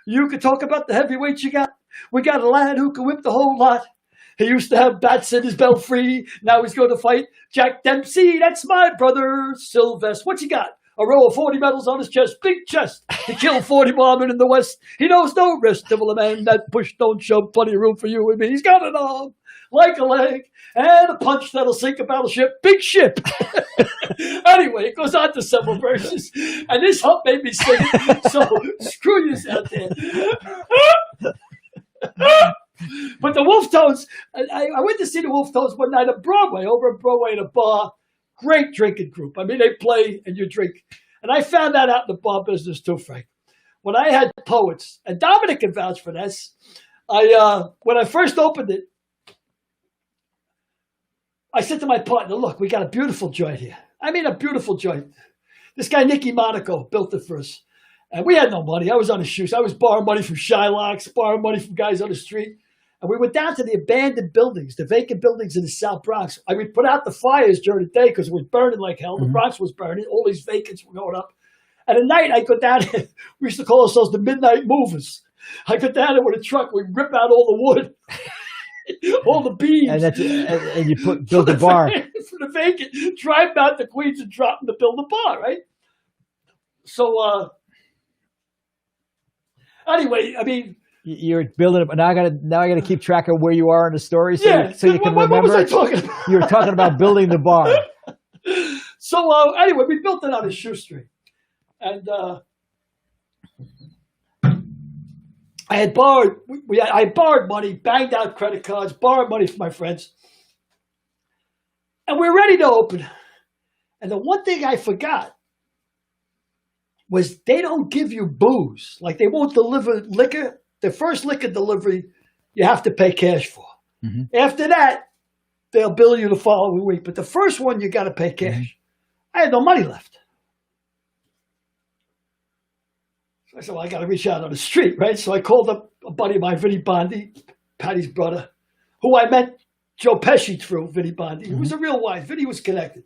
You could talk about the heavyweights you got. We got a lad who can whip the whole lot. He used to have bats in his belfry. Now he's going to fight Jack Dempsey. That's my brother, Sylvester. What you got? A row of 40 medals on his chest. Big chest. He killed 40 bombers in the West. He knows no rest. Devil a man that push don't shove. Plenty of room for you and me. He's got it all. Like a leg. And a punch that'll sink a battleship. Big ship. Anyway, it goes on to several verses. And this hump made me sing it. So screw you out there. But the Wolf Tones, I went to see the Wolf Tones one night at Broadway, over at Broadway in a bar great drinking group. I mean, they play and you drink. And I found that out in the bar business too, Frank. When I had Poets, and Dominic can vouch for this, when I first opened it, I said to my partner, look, we got a beautiful joint here. I mean, a beautiful joint. This guy, Nicky Monaco, built it for us. And we had no money. I was on the shoes. I was borrowing money from Shylocks, borrowing money from guys on the street. And we went down to the abandoned buildings, the vacant buildings in the South Bronx. I would put out the fires during the day because it was burning like hell. The Bronx was burning. All these vacants were going up. And at night, I'd go down there. We used to call ourselves the Midnight Movers. I'd go down there with a truck. We'd rip out all the wood, all the beams. And you build the bar. For the vacant. Drive them out to Queens and drop them to build the bar, right? So, anyway, I mean, you're building it. Now I gotta keep track of where you are in the story, so you can remember. What was I talking about? You were talking about building the bar. So anyway, we built it on a shoestring, and I had borrowed. I borrowed money, banged out credit cards, borrowed money from my friends, and we're ready to open. And the one thing I forgot was they don't give you booze. Like they won't deliver liquor. The first liquor delivery, you have to pay cash for. Mm-hmm. After that, they'll bill you the following week. But the first one, you got to pay cash. Mm-hmm. I had no money left. So I said, well, I got to reach out on the street, right? So I called up a buddy of mine, Vinny Bondi, Patty's brother, who I met Joe Pesci through, Vinny Bondi. Mm-hmm. He was a real wise. Vinny was connected.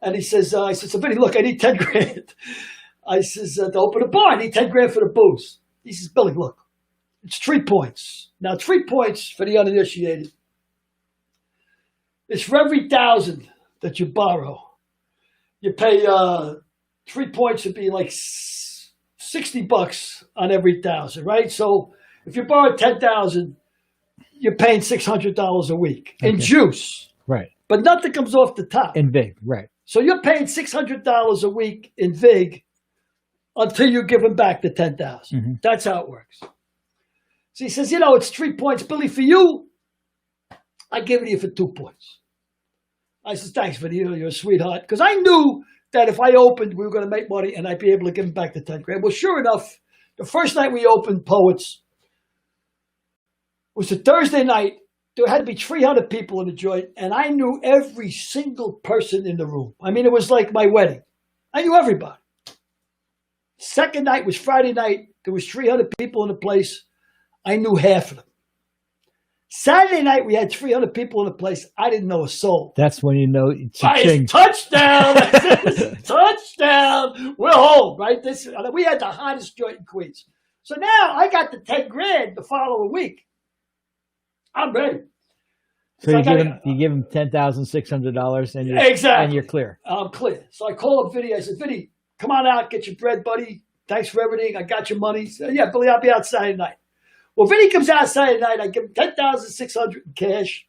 And he says, I said, so Vinny, look, I need 10 grand. I says, to open a bar, I need 10 grand for the booze. He says, Billy, look, it's 3 points. Now, 3 points for the uninitiated. It's for every 1,000 that you borrow. You pay 3 points would be like $60 on every 1,000, right? So if you borrow 10,000, you're paying $600 a week in juice. Right. But nothing comes off the top. In Vig, right. So you're paying $600 a week in Vig until you give him back the 10,000. Mm-hmm. That's how it works. So he says, it's 3 points. Billy, for you, I give it to you for 2 points. I said, thanks, Vinny. You're a sweetheart. Because I knew that if I opened, we were going to make money and I'd be able to give him back the 10 grand. Well, sure enough, the first night we opened Poets was a Thursday night. There had to be 300 people in the joint, and I knew every single person in the room. I mean, it was like my wedding. I knew everybody. Second night was Friday night. There was 300 people in the place. I knew half of them. Saturday night, we had 300 people in the place. I didn't know a soul. That's when you know. Touchdown! Touchdown! We're home, right? We had the hottest joint in Queens. So now I got the 10 grand the following week. I'm ready. So you give him $10,600 and you're clear. I'm clear. So I call up Vinny. I said, Vinny, come on out, get your bread, buddy. Thanks for everything. I got your money. So, yeah, Billy, I'll be out Saturday night. Well, Vinny comes out Saturday night. I give him $10,600 in cash.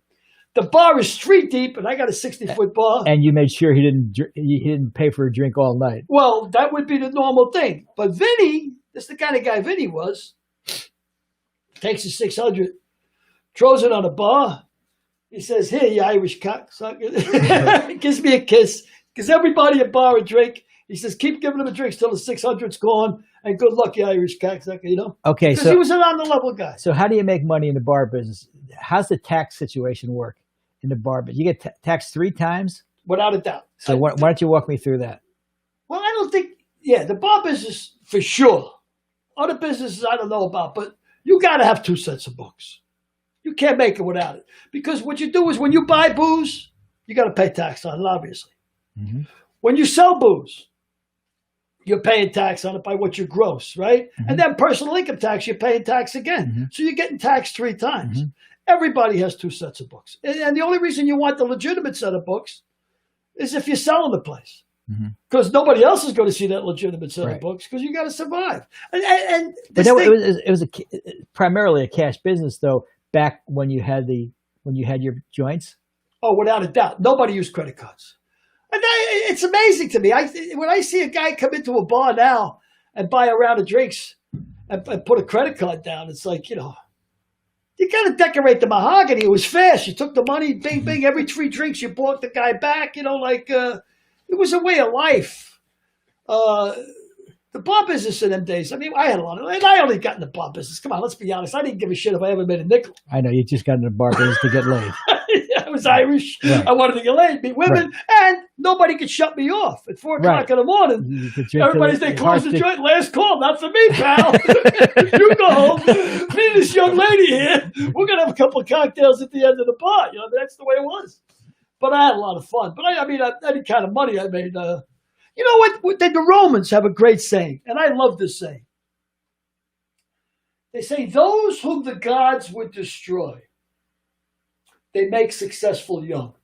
The bar is street deep, and I got a 60-foot bar. And you made sure he didn't pay for a drink all night. Well, that would be the normal thing. But Vinny, that's the kind of guy Vinny was. Takes his 600, throws it on the bar. He says, "Here, you Irish cocksucker." Gives me a kiss. Gives everybody a bar a drink. He says, "Keep giving them a drink till the 600's gone, and good luck, you Irish cocksucker." Okay, because he was an on-the-level guy. So how do you make money in the bar business? How's the tax situation work in the bar business? You get taxed 3 times? Without a doubt. So why don't you walk me through that? Well, I don't think, the bar business, for sure. Other businesses I don't know about, but you got to have 2 sets of books. You can't make it without it. Because what you do is when you buy booze, you got to pay tax on it, obviously. Mm-hmm. When you sell booze, you're paying tax on it by what you gross, right? Mm-hmm. And then personal income tax, you're paying tax again. Mm-hmm. So you're getting taxed 3 times. Mm-hmm. Everybody has 2 sets of books. And the only reason you want the legitimate set of books is if you're selling the place. Because nobody else is going to see that legitimate set of books because you got to survive. But it was primarily a cash business, though, back when you had your joints? Oh, without a doubt. Nobody used credit cards. And it's amazing to me. When I see a guy come into a bar now and buy a round of drinks and put a credit card down, it's like, You got to decorate the mahogany. It was fast. You took the money, bing, bing. Every 3 drinks, you bought the guy back. It was a way of life. The bar business in them days. I mean, I had a lot of, and I only got in the bar business. Come on, let's be honest. I didn't give a shit if I ever made a nickel. I know you just got into the bar business to get laid. I was Irish. Right. I wanted to get laid, meet women, and nobody could shut me off at 4 o'clock in the morning. Everybody's they close the joint. Last call, not for me, pal. You go home. Me and this young lady here. We're gonna have a couple of cocktails at the end of the bar. That's the way it was. But I had a lot of fun. But any kind of money I made. You know what? The Romans have a great saying, and I love this saying. They say, "Those whom the gods would destroy, they make successful young."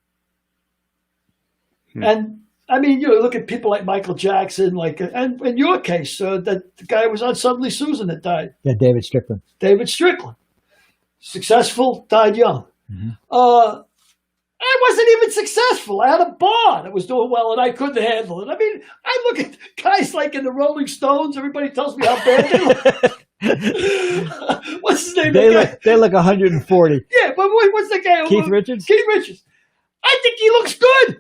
And I mean, look at people like Michael Jackson, and in your case, that the guy who was on Suddenly Susan that died. Yeah, David Strickland. David Strickland, successful, died young. I wasn't even successful. I had a bar that was doing well, and I couldn't handle it. I mean, I look at guys like in the Rolling Stones. Everybody tells me how bad they look. What's his name? They look 140. Yeah, but what's the guy? Keith Richards? Keith Richards. I think he looks good.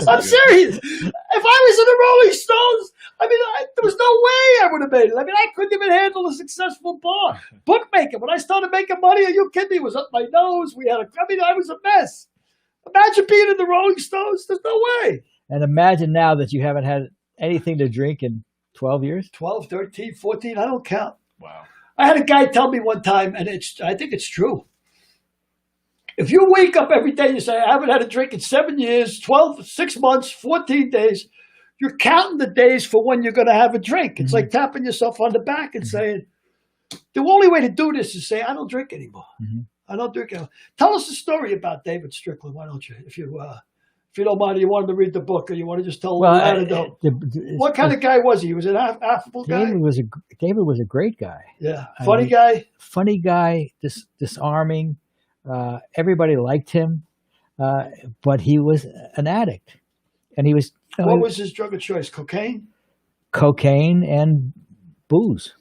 I'm serious. If I was in the Rolling Stones, I mean, there was no way I would have made it. I mean, I couldn't even handle a successful bar. Bookmaking, when I started making money, are you kidding me? It was up my nose. I was a mess. Imagine being in the Rolling Stones. There's no way. And imagine now that you haven't had anything to drink in 12 years. 12, 13, 14, I don't count. Wow. I had a guy tell me one time, and I think it's true. If you wake up every day and you say, I haven't had a drink in 7 years, 6 months, 14 days, you're counting the days for when you're going to have a drink. It's like tapping yourself on the back and saying, the only way to do this is say, I don't drink anymore. I don't drink anymore. Tell us a story about David Strickland, why don't you? If you don't mind, you wanted to read the book, or you want to just tell what kind of guy was he? He was an affable guy? David was a great guy. Yeah. Funny guy, disarming. Everybody liked him, but he was an addict, and he was. What was his drug of choice? Cocaine. Cocaine and booze.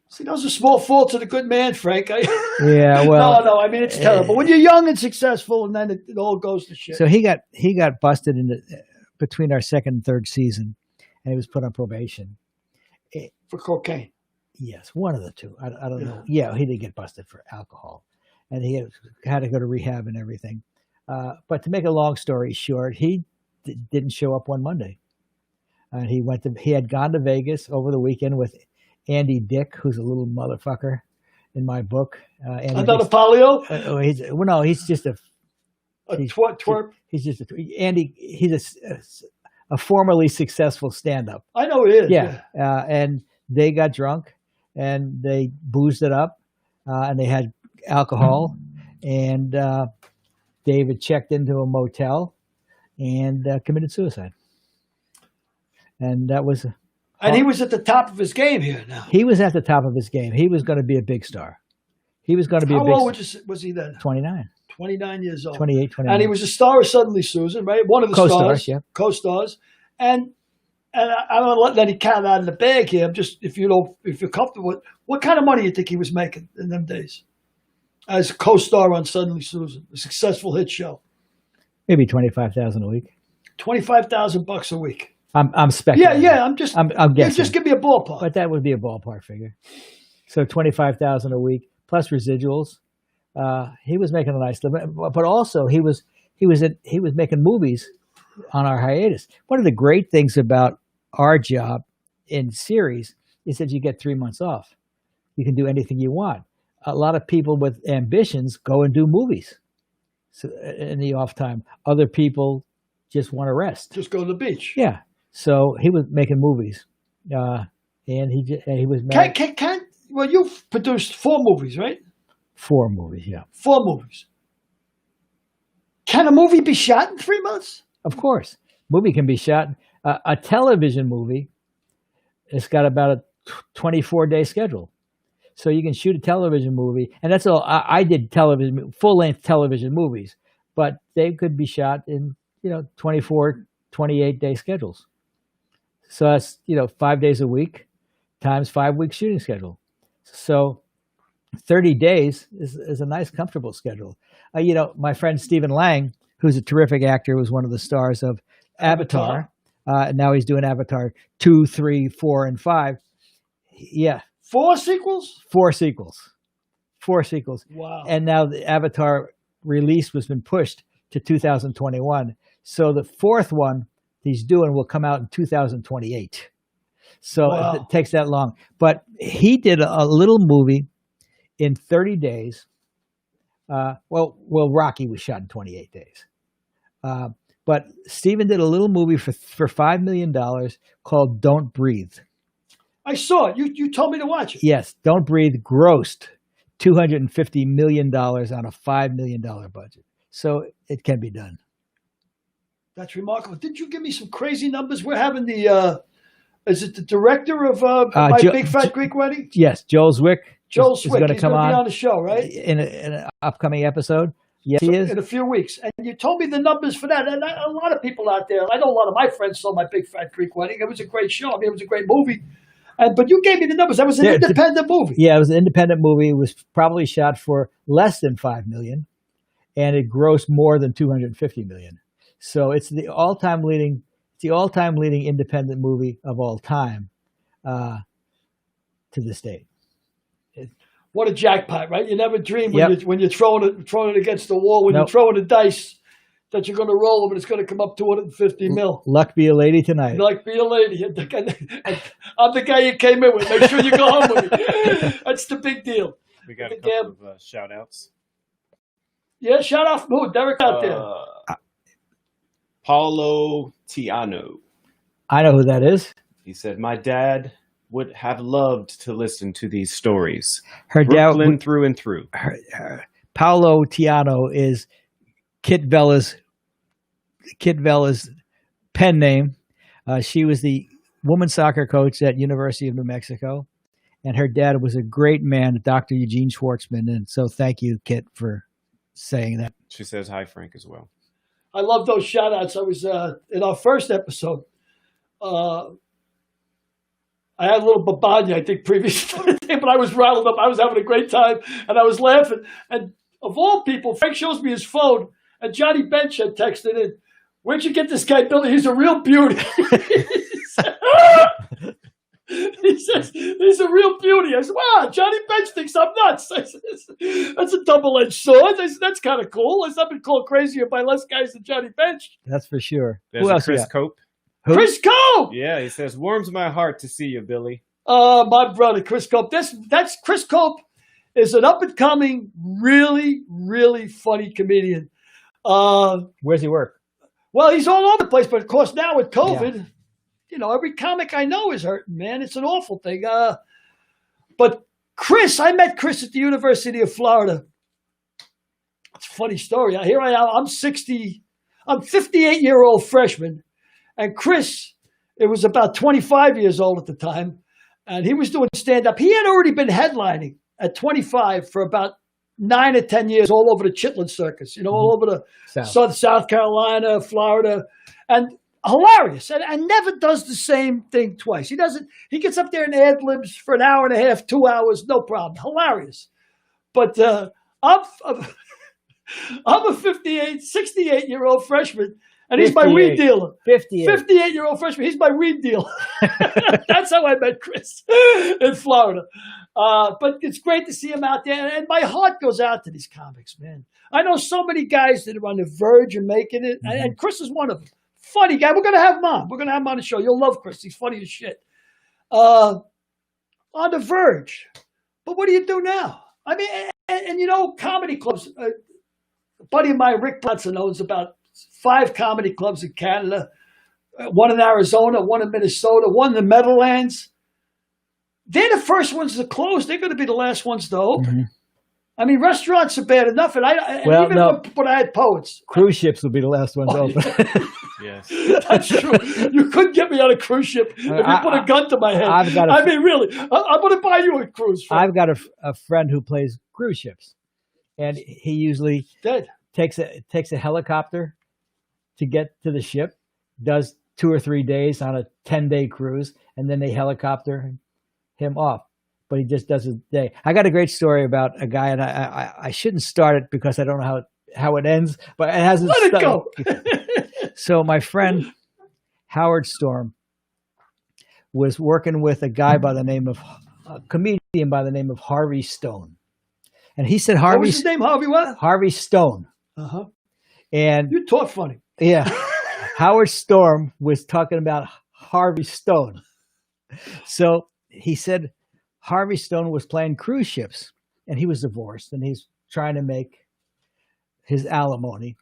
See, those are small faults of a good man, Frank. Yeah, well, no. I mean, it's terrible when you're young and successful, and then it all goes to shit. So he got busted between our second and third season, and he was put on probation for cocaine. Yes, one of the two. I don't know. Yeah, he did get busted for alcohol. And he had to go to rehab and everything. But to make a long story short, he didn't show up one Monday. He had gone to Vegas over the weekend with Andy Dick, who's a little motherfucker in my book. Another polio? He's just a twerp. He's just Andy. He's a formerly successful stand-up. I know he is. Yeah. And they got drunk and they boozed it up, and they had alcohol, and David checked into a motel and committed suicide. And that was. And he was at the top of his game here now. He was at the top of his game. He was going to be a big star. He was going to be How a big old was he then? 29. 29 years old. 28, 29. And he was a star of Suddenly Susan, right? One of the co-stars, stars. yeah. Co-stars. And I'm going to let any cat out of the bag here. I'm just, if you're comfortable with, what kind of money do you think he was making in them days? As a co-star on Suddenly Susan, a successful hit show. Maybe $25,000 a week. $25,000 a week. I'm speculating. Yeah. I'm guessing. Just give me a ballpark. But that would be a ballpark figure. So $25,000 a week plus residuals. He was making a nice living, but also he was making movies on our hiatus. One of the great things about our job in series is that you get 3 months off. You can do anything you want. A lot of people with ambitions go and do movies in the off time. Other people just want to rest. Just go to the beach. Yeah. So he was making movies, and he was married. Well, you've produced 4 movies, right? 4 movies, yeah. 4 movies. Can a movie be shot in 3 months? Of course. Movie can be shot. A television movie, it's got about a 24-day schedule. So you can shoot a television movie, and that's all. I did full-length television movies, but they could be shot in 24, 28-day schedules. So that's 5 days a week times 5 week shooting schedule. So 30 days is a nice, comfortable schedule. My friend Stephen Lang, who's a terrific actor, was one of the stars of Avatar. Now he's doing Avatar 2, 3, 4, and 5. Yeah. 4 sequels? 4 sequels. 4 sequels. Wow. And now the Avatar release has been pushed to 2021. So the 4th one he's doing will come out in 2028. So wow. It takes that long. But he did a little movie in 30 days. Rocky was shot in 28 days. But Steven did a little movie for $5 million called Don't Breathe. I saw it. You told me to watch it. Yes, Don't Breathe grossed $250 million on a $5 million budget. So it can be done. That's remarkable. Didn't you give me some crazy numbers? We're having is it the director of My Big Fat Greek Wedding? Yes, Joel Zwick. Joel is going to come be on the show, right? In an upcoming episode. Yes, he is. In a few weeks. And you told me the numbers for that. And a lot of people out there, I know a lot of my friends saw My Big Fat Greek Wedding. It was a great show. I mean, it was a great movie. But you gave me the numbers. That was an independent movie. Yeah, it was an independent movie. It was probably shot for less than $5 million, and it grossed more than $250 million. So it's the all-time leading independent movie of all time to this date. What a jackpot, right? You never dream when you're throwing it against the wall, when you're throwing the dice, that you're going to roll them and it's going to come up 250 mil. Luck be a lady tonight. Luck be a lady. I'm the guy you came in with. Make sure you go home with me. That's the big deal. We got a couple of shout outs. Yeah, shout out from who? Derek out there. Paulo Tiano. I know who that is. He said, "My dad would have loved to listen to these stories. Her Brooklyn dad, through and through." Paulo Tiano is Kit Vella's pen name. She was the women's soccer coach at University of New Mexico, and her dad was a great man, Dr. Eugene Schwartzman. And so, thank you, Kit, for saying that. She says hi, Frank, as well. I love those shout outs. I was in our first episode. I had a little babanya, I think, previous to the day, but I was rattled up. I was having a great time, and I was laughing. And of all people, Frank shows me his phone, and Johnny Bench had texted in, "Where'd you get this guy, Billy? He's a real beauty." He says, "He's a real beauty." I said, "Wow, Johnny Bench thinks I'm nuts." I said, "That's a double-edged sword." I said, "That's kind of cool." I said, "I've been called crazier by less guys than Johnny Bench." That's for sure. There's Who else? Chris Cope. Who? Chris Cope! Yeah, he says, "Warms my heart to see you, Billy." My brother, Chris Cope. That's Chris Cope is an up-and-coming, really, really funny comedian. Where's he work? Well, he's all over the place, but of course now with COVID, every comic I know is hurting, man. It's an awful thing. But Chris, I met Chris at the University of Florida. It's a funny story. Here I am. I'm 58-year-old freshman, and Chris, it was about 25 years old at the time, and he was doing stand-up. He had already been headlining at 25 for about 9 or 10 years all over the Chitlin Circus, all over the South Carolina, Florida, and hilarious. And never does the same thing twice. He gets up there and ad-libs for an hour and a half, 2 hours, no problem. Hilarious. But I'm a 68-year-old freshman, and he's my weed dealer. 58-year-old freshman. He's my weed dealer. That's how I met Chris in Florida. But it's great to see him out there. And my heart goes out to these comics, man. I know so many guys that are on the verge of making it. Mm-hmm. And Chris is one of them. Funny guy. We're going to have him on. We're going to have him on the show. You'll love Chris. He's funny as shit. On the verge. But what do you do now? I mean, and comedy clubs. A buddy of mine, Rick Bronson, owns about 5 comedy clubs in Canada, one in Arizona, one in Minnesota, one in the Meadowlands. They're the first ones to close. They're going to be the last ones to open. Mm-hmm. I mean, restaurants are bad enough, and when I had poets. Cruise ships will be the last ones open. Yes, that's true. You couldn't get me on a cruise ship if you put a gun to my head. Really, I'm going to buy you a cruise. I've got a friend who plays cruise ships, and he usually takes a helicopter to get to the ship, does 2 or 3 days on a 10-day cruise, and then they helicopter him off. but he just does his day. I got a great story about a guy, and I shouldn't start it because I don't know how it ends, but it hasn't. Let it go. So my friend Howard Storm was working with a comedian by the name of Harvey Stone, and he said What was his name? Harvey what? Harvey Stone. Uh-huh. And You talk funny. yeah, Howard Storm was talking about Harvey Stone. So he said Harvey Stone was playing cruise ships, and he was divorced, and he's trying to make his alimony,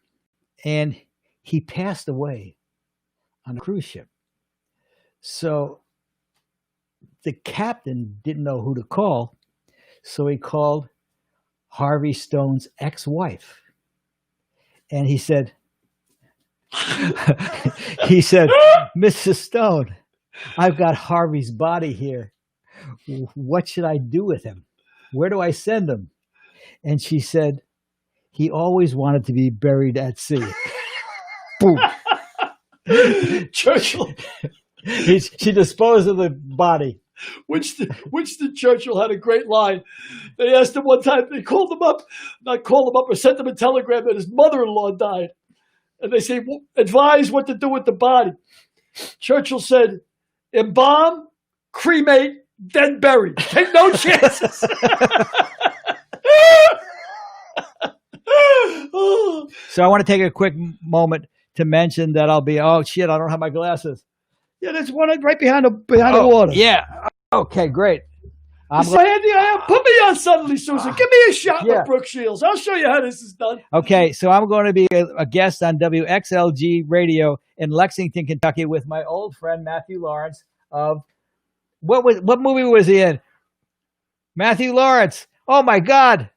and he passed away on a cruise ship. So the captain didn't know who to call, so he called Harvey Stone's ex-wife. And he said, Mrs. Stone, I've got Harvey's body here. What should I do with him? Where do I send him? And she said, he always wanted to be buried at sea. Boom. Churchill. She disposed of the body. Winston Churchill had a great line. They asked him one time, they called him up or sent him a telegram that his mother-in-law died. And they say, advise what to do with the body. Churchill said, embalm, cremate, then bury. Take no chances. So I want to take a quick moment to mention that I'll be, oh shit, I don't have my glasses. Yeah, there's one right behind the water. Yeah. Okay, great. Put me on suddenly, Susan. Give me a shot with Brooke Shields. I'll show you how this is done. Okay, so I'm going to be a guest on WXLG Radio in Lexington, Kentucky, with my old friend Matthew Lawrence of what movie was he in? Matthew Lawrence. Oh my God.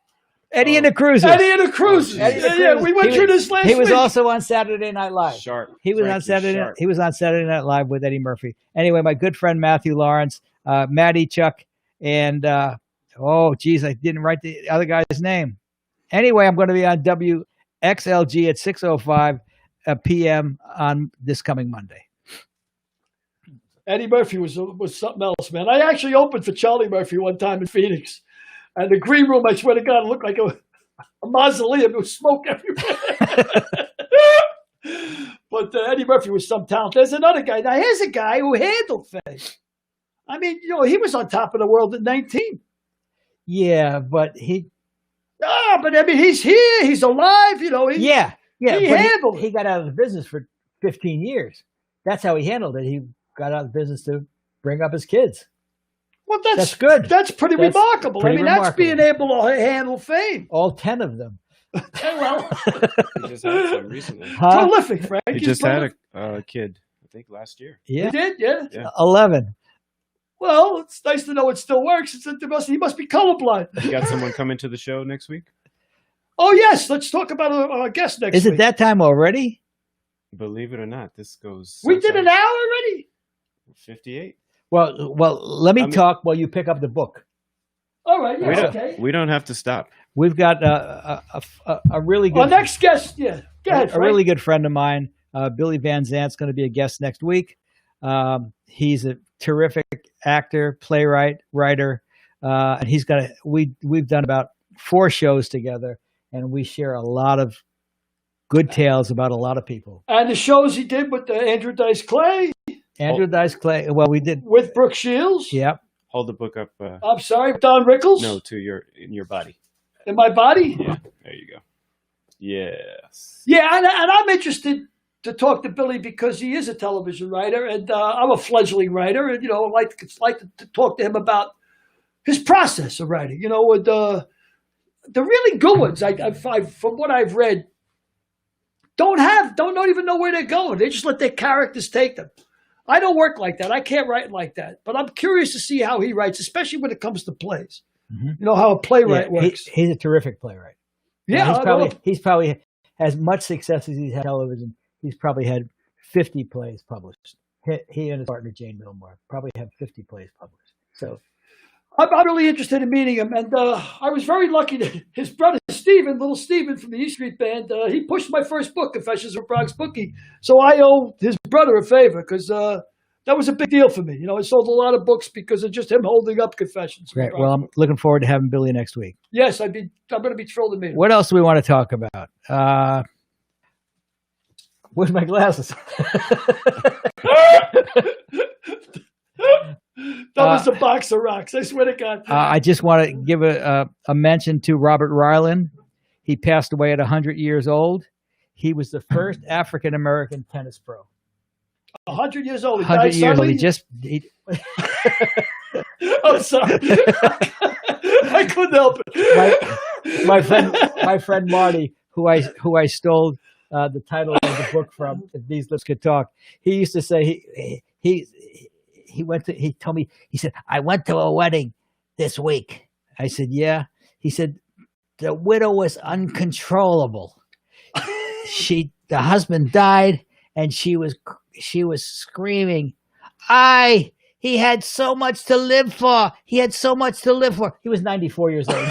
Eddie and the Cruisers. Eddie and the Cruisers. Yeah, we went through this last week. He was also on Saturday Night Live. Sharp. He was on Saturday Night Live with Eddie Murphy. Anyway, my good friend Matthew Lawrence, Matty Chuck, and I didn't write the other guy's name. Anyway, I'm going to be on WXLG at 6:05 p.m. on this coming Monday. Eddie Murphy was something else, man. I actually opened for Charlie Murphy one time in Phoenix. And the green room, I swear to God, looked like a mausoleum. There was smoke everywhere. But Eddie Murphy was some talent. There's another guy. Now, here's a guy who handled things. I mean, he was on top of the world at 19. Yeah, but he... but I mean, he's here. He's alive. He handled it. He got out of the business for 15 years. That's how he handled it. He got out of the business to bring up his kids. Well, that's good. That's pretty remarkable. That's being able to handle fame. All 10 of them. Well, he just had some recently. Prolific, Frank. He just had a kid, I think, last year. Yeah. He did, yeah. 11. Well, it's nice to know it still works. He must be colorblind. You got someone coming to the show next week? Oh, yes. Let's talk about our guest next week. Is it that time already? Believe it or not, this goes... We did an hour already? 58. Well, let me talk while you pick up the book. All right, yeah, okay. We don't have to stop. We've got a really good... Our next guest, yeah. Go ahead, Frank. A really good friend of mine, Billy Van Zant's going to be a guest next week. He's a terrific actor, playwright, writer, and we've done about 4 shows together, and we share a lot of good tales about a lot of people. And the shows he did with Andrew Dice Clay. Andrew Dice Clay. Well, we did with Brooke Shields. Yep. Hold the book up. I'm sorry, Don Rickles. No, in your body. In my body. Yeah, there you go. Yes. Yeah, and I'm interested to talk to Billy because he is a television writer, and I'm a fledgling writer, and I like to talk to him about his process of writing. With the really good ones, from what I've read, don't even know where they're going. They just let their characters take them. I don't work like that. I can't write like that. But I'm curious to see how he writes, especially when it comes to plays. Mm-hmm. How a playwright works. He's a terrific playwright. Yeah, he's probably as much success as he's had television. He's probably had 50 plays published. He and his partner Jane Milmore probably have 50 plays published. So I'm really interested in meeting him, and I was very lucky that his brother Stephen, little Stephen from the E Street Band, he pushed my first book, Confessions of a Bronx Bookie. So I owe his brother a favor because that was a big deal for me. You know, I sold a lot of books because of just him holding up Confessions. Great. Well, I'm looking forward to having Billy next week. Yes, I'm going to be thrilled to meet him. What else do we want to talk about? Where's my glasses? That was a box of rocks. I swear to God. I just want to give a mention to Robert Ryland. He passed away at 100 years old. He was the first African American tennis pro. 100 years old. 100 years old. I'm sorry. I couldn't help it. My friend Marty, who I stole the title of the book from, If These Lips Could Talk. He used to say he told me, he said, I went to a wedding this week. I said, yeah. He said, the widow was uncontrollable. The husband died and she was screaming, he had so much to live for. He had so much to live for. He was 94 years old.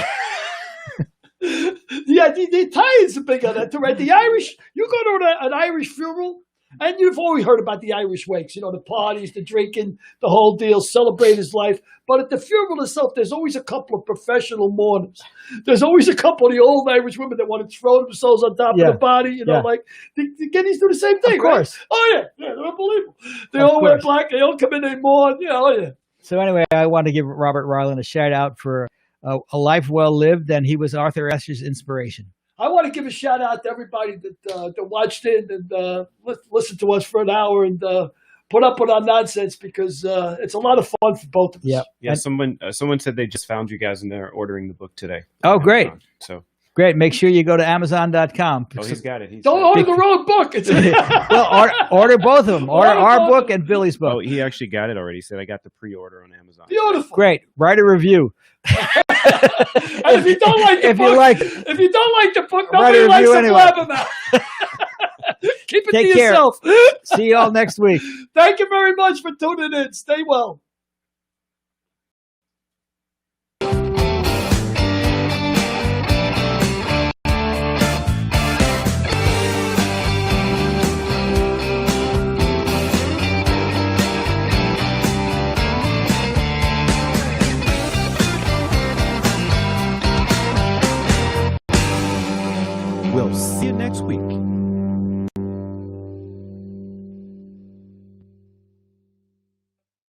Yeah, the Italians are big on that too, right? The Irish, you go to an Irish funeral, and you've always heard about the Irish wakes, you know, the parties, the drinking, the whole deal, celebrate his life. But at the funeral itself, there's always a couple of professional mourners. There's always a couple of the old Irish women that want to throw themselves on top of the body, you know, like the Guineas do the same thing, of course. Right? Oh, yeah, they're unbelievable. They all wear black, they all come in, they mourn, yeah. So anyway, I want to give Robert Ryland a shout out for a life well lived, and he was Arthur Ashe's inspiration. I want to give a shout out to everybody that watched in and listened to us for an hour and put up with our nonsense because it's a lot of fun for both of us. Yeah. Yeah. Someone said they just found you guys and they're ordering the book today. Oh, great. So great. Make sure you go to Amazon.com. Oh, he's got it. Don't order the wrong book. Well, order both of them. Order our book and Billy's book. Oh, he actually got it already. He said I got the pre-order on Amazon. Beautiful. Great. Write a review. And if you don't like the book, write nobody a likes review a anyway. blabbermouth. Keep it Take to care. yourself. See you all next week. Thank you very much for tuning in. Stay well. We'll see you next week.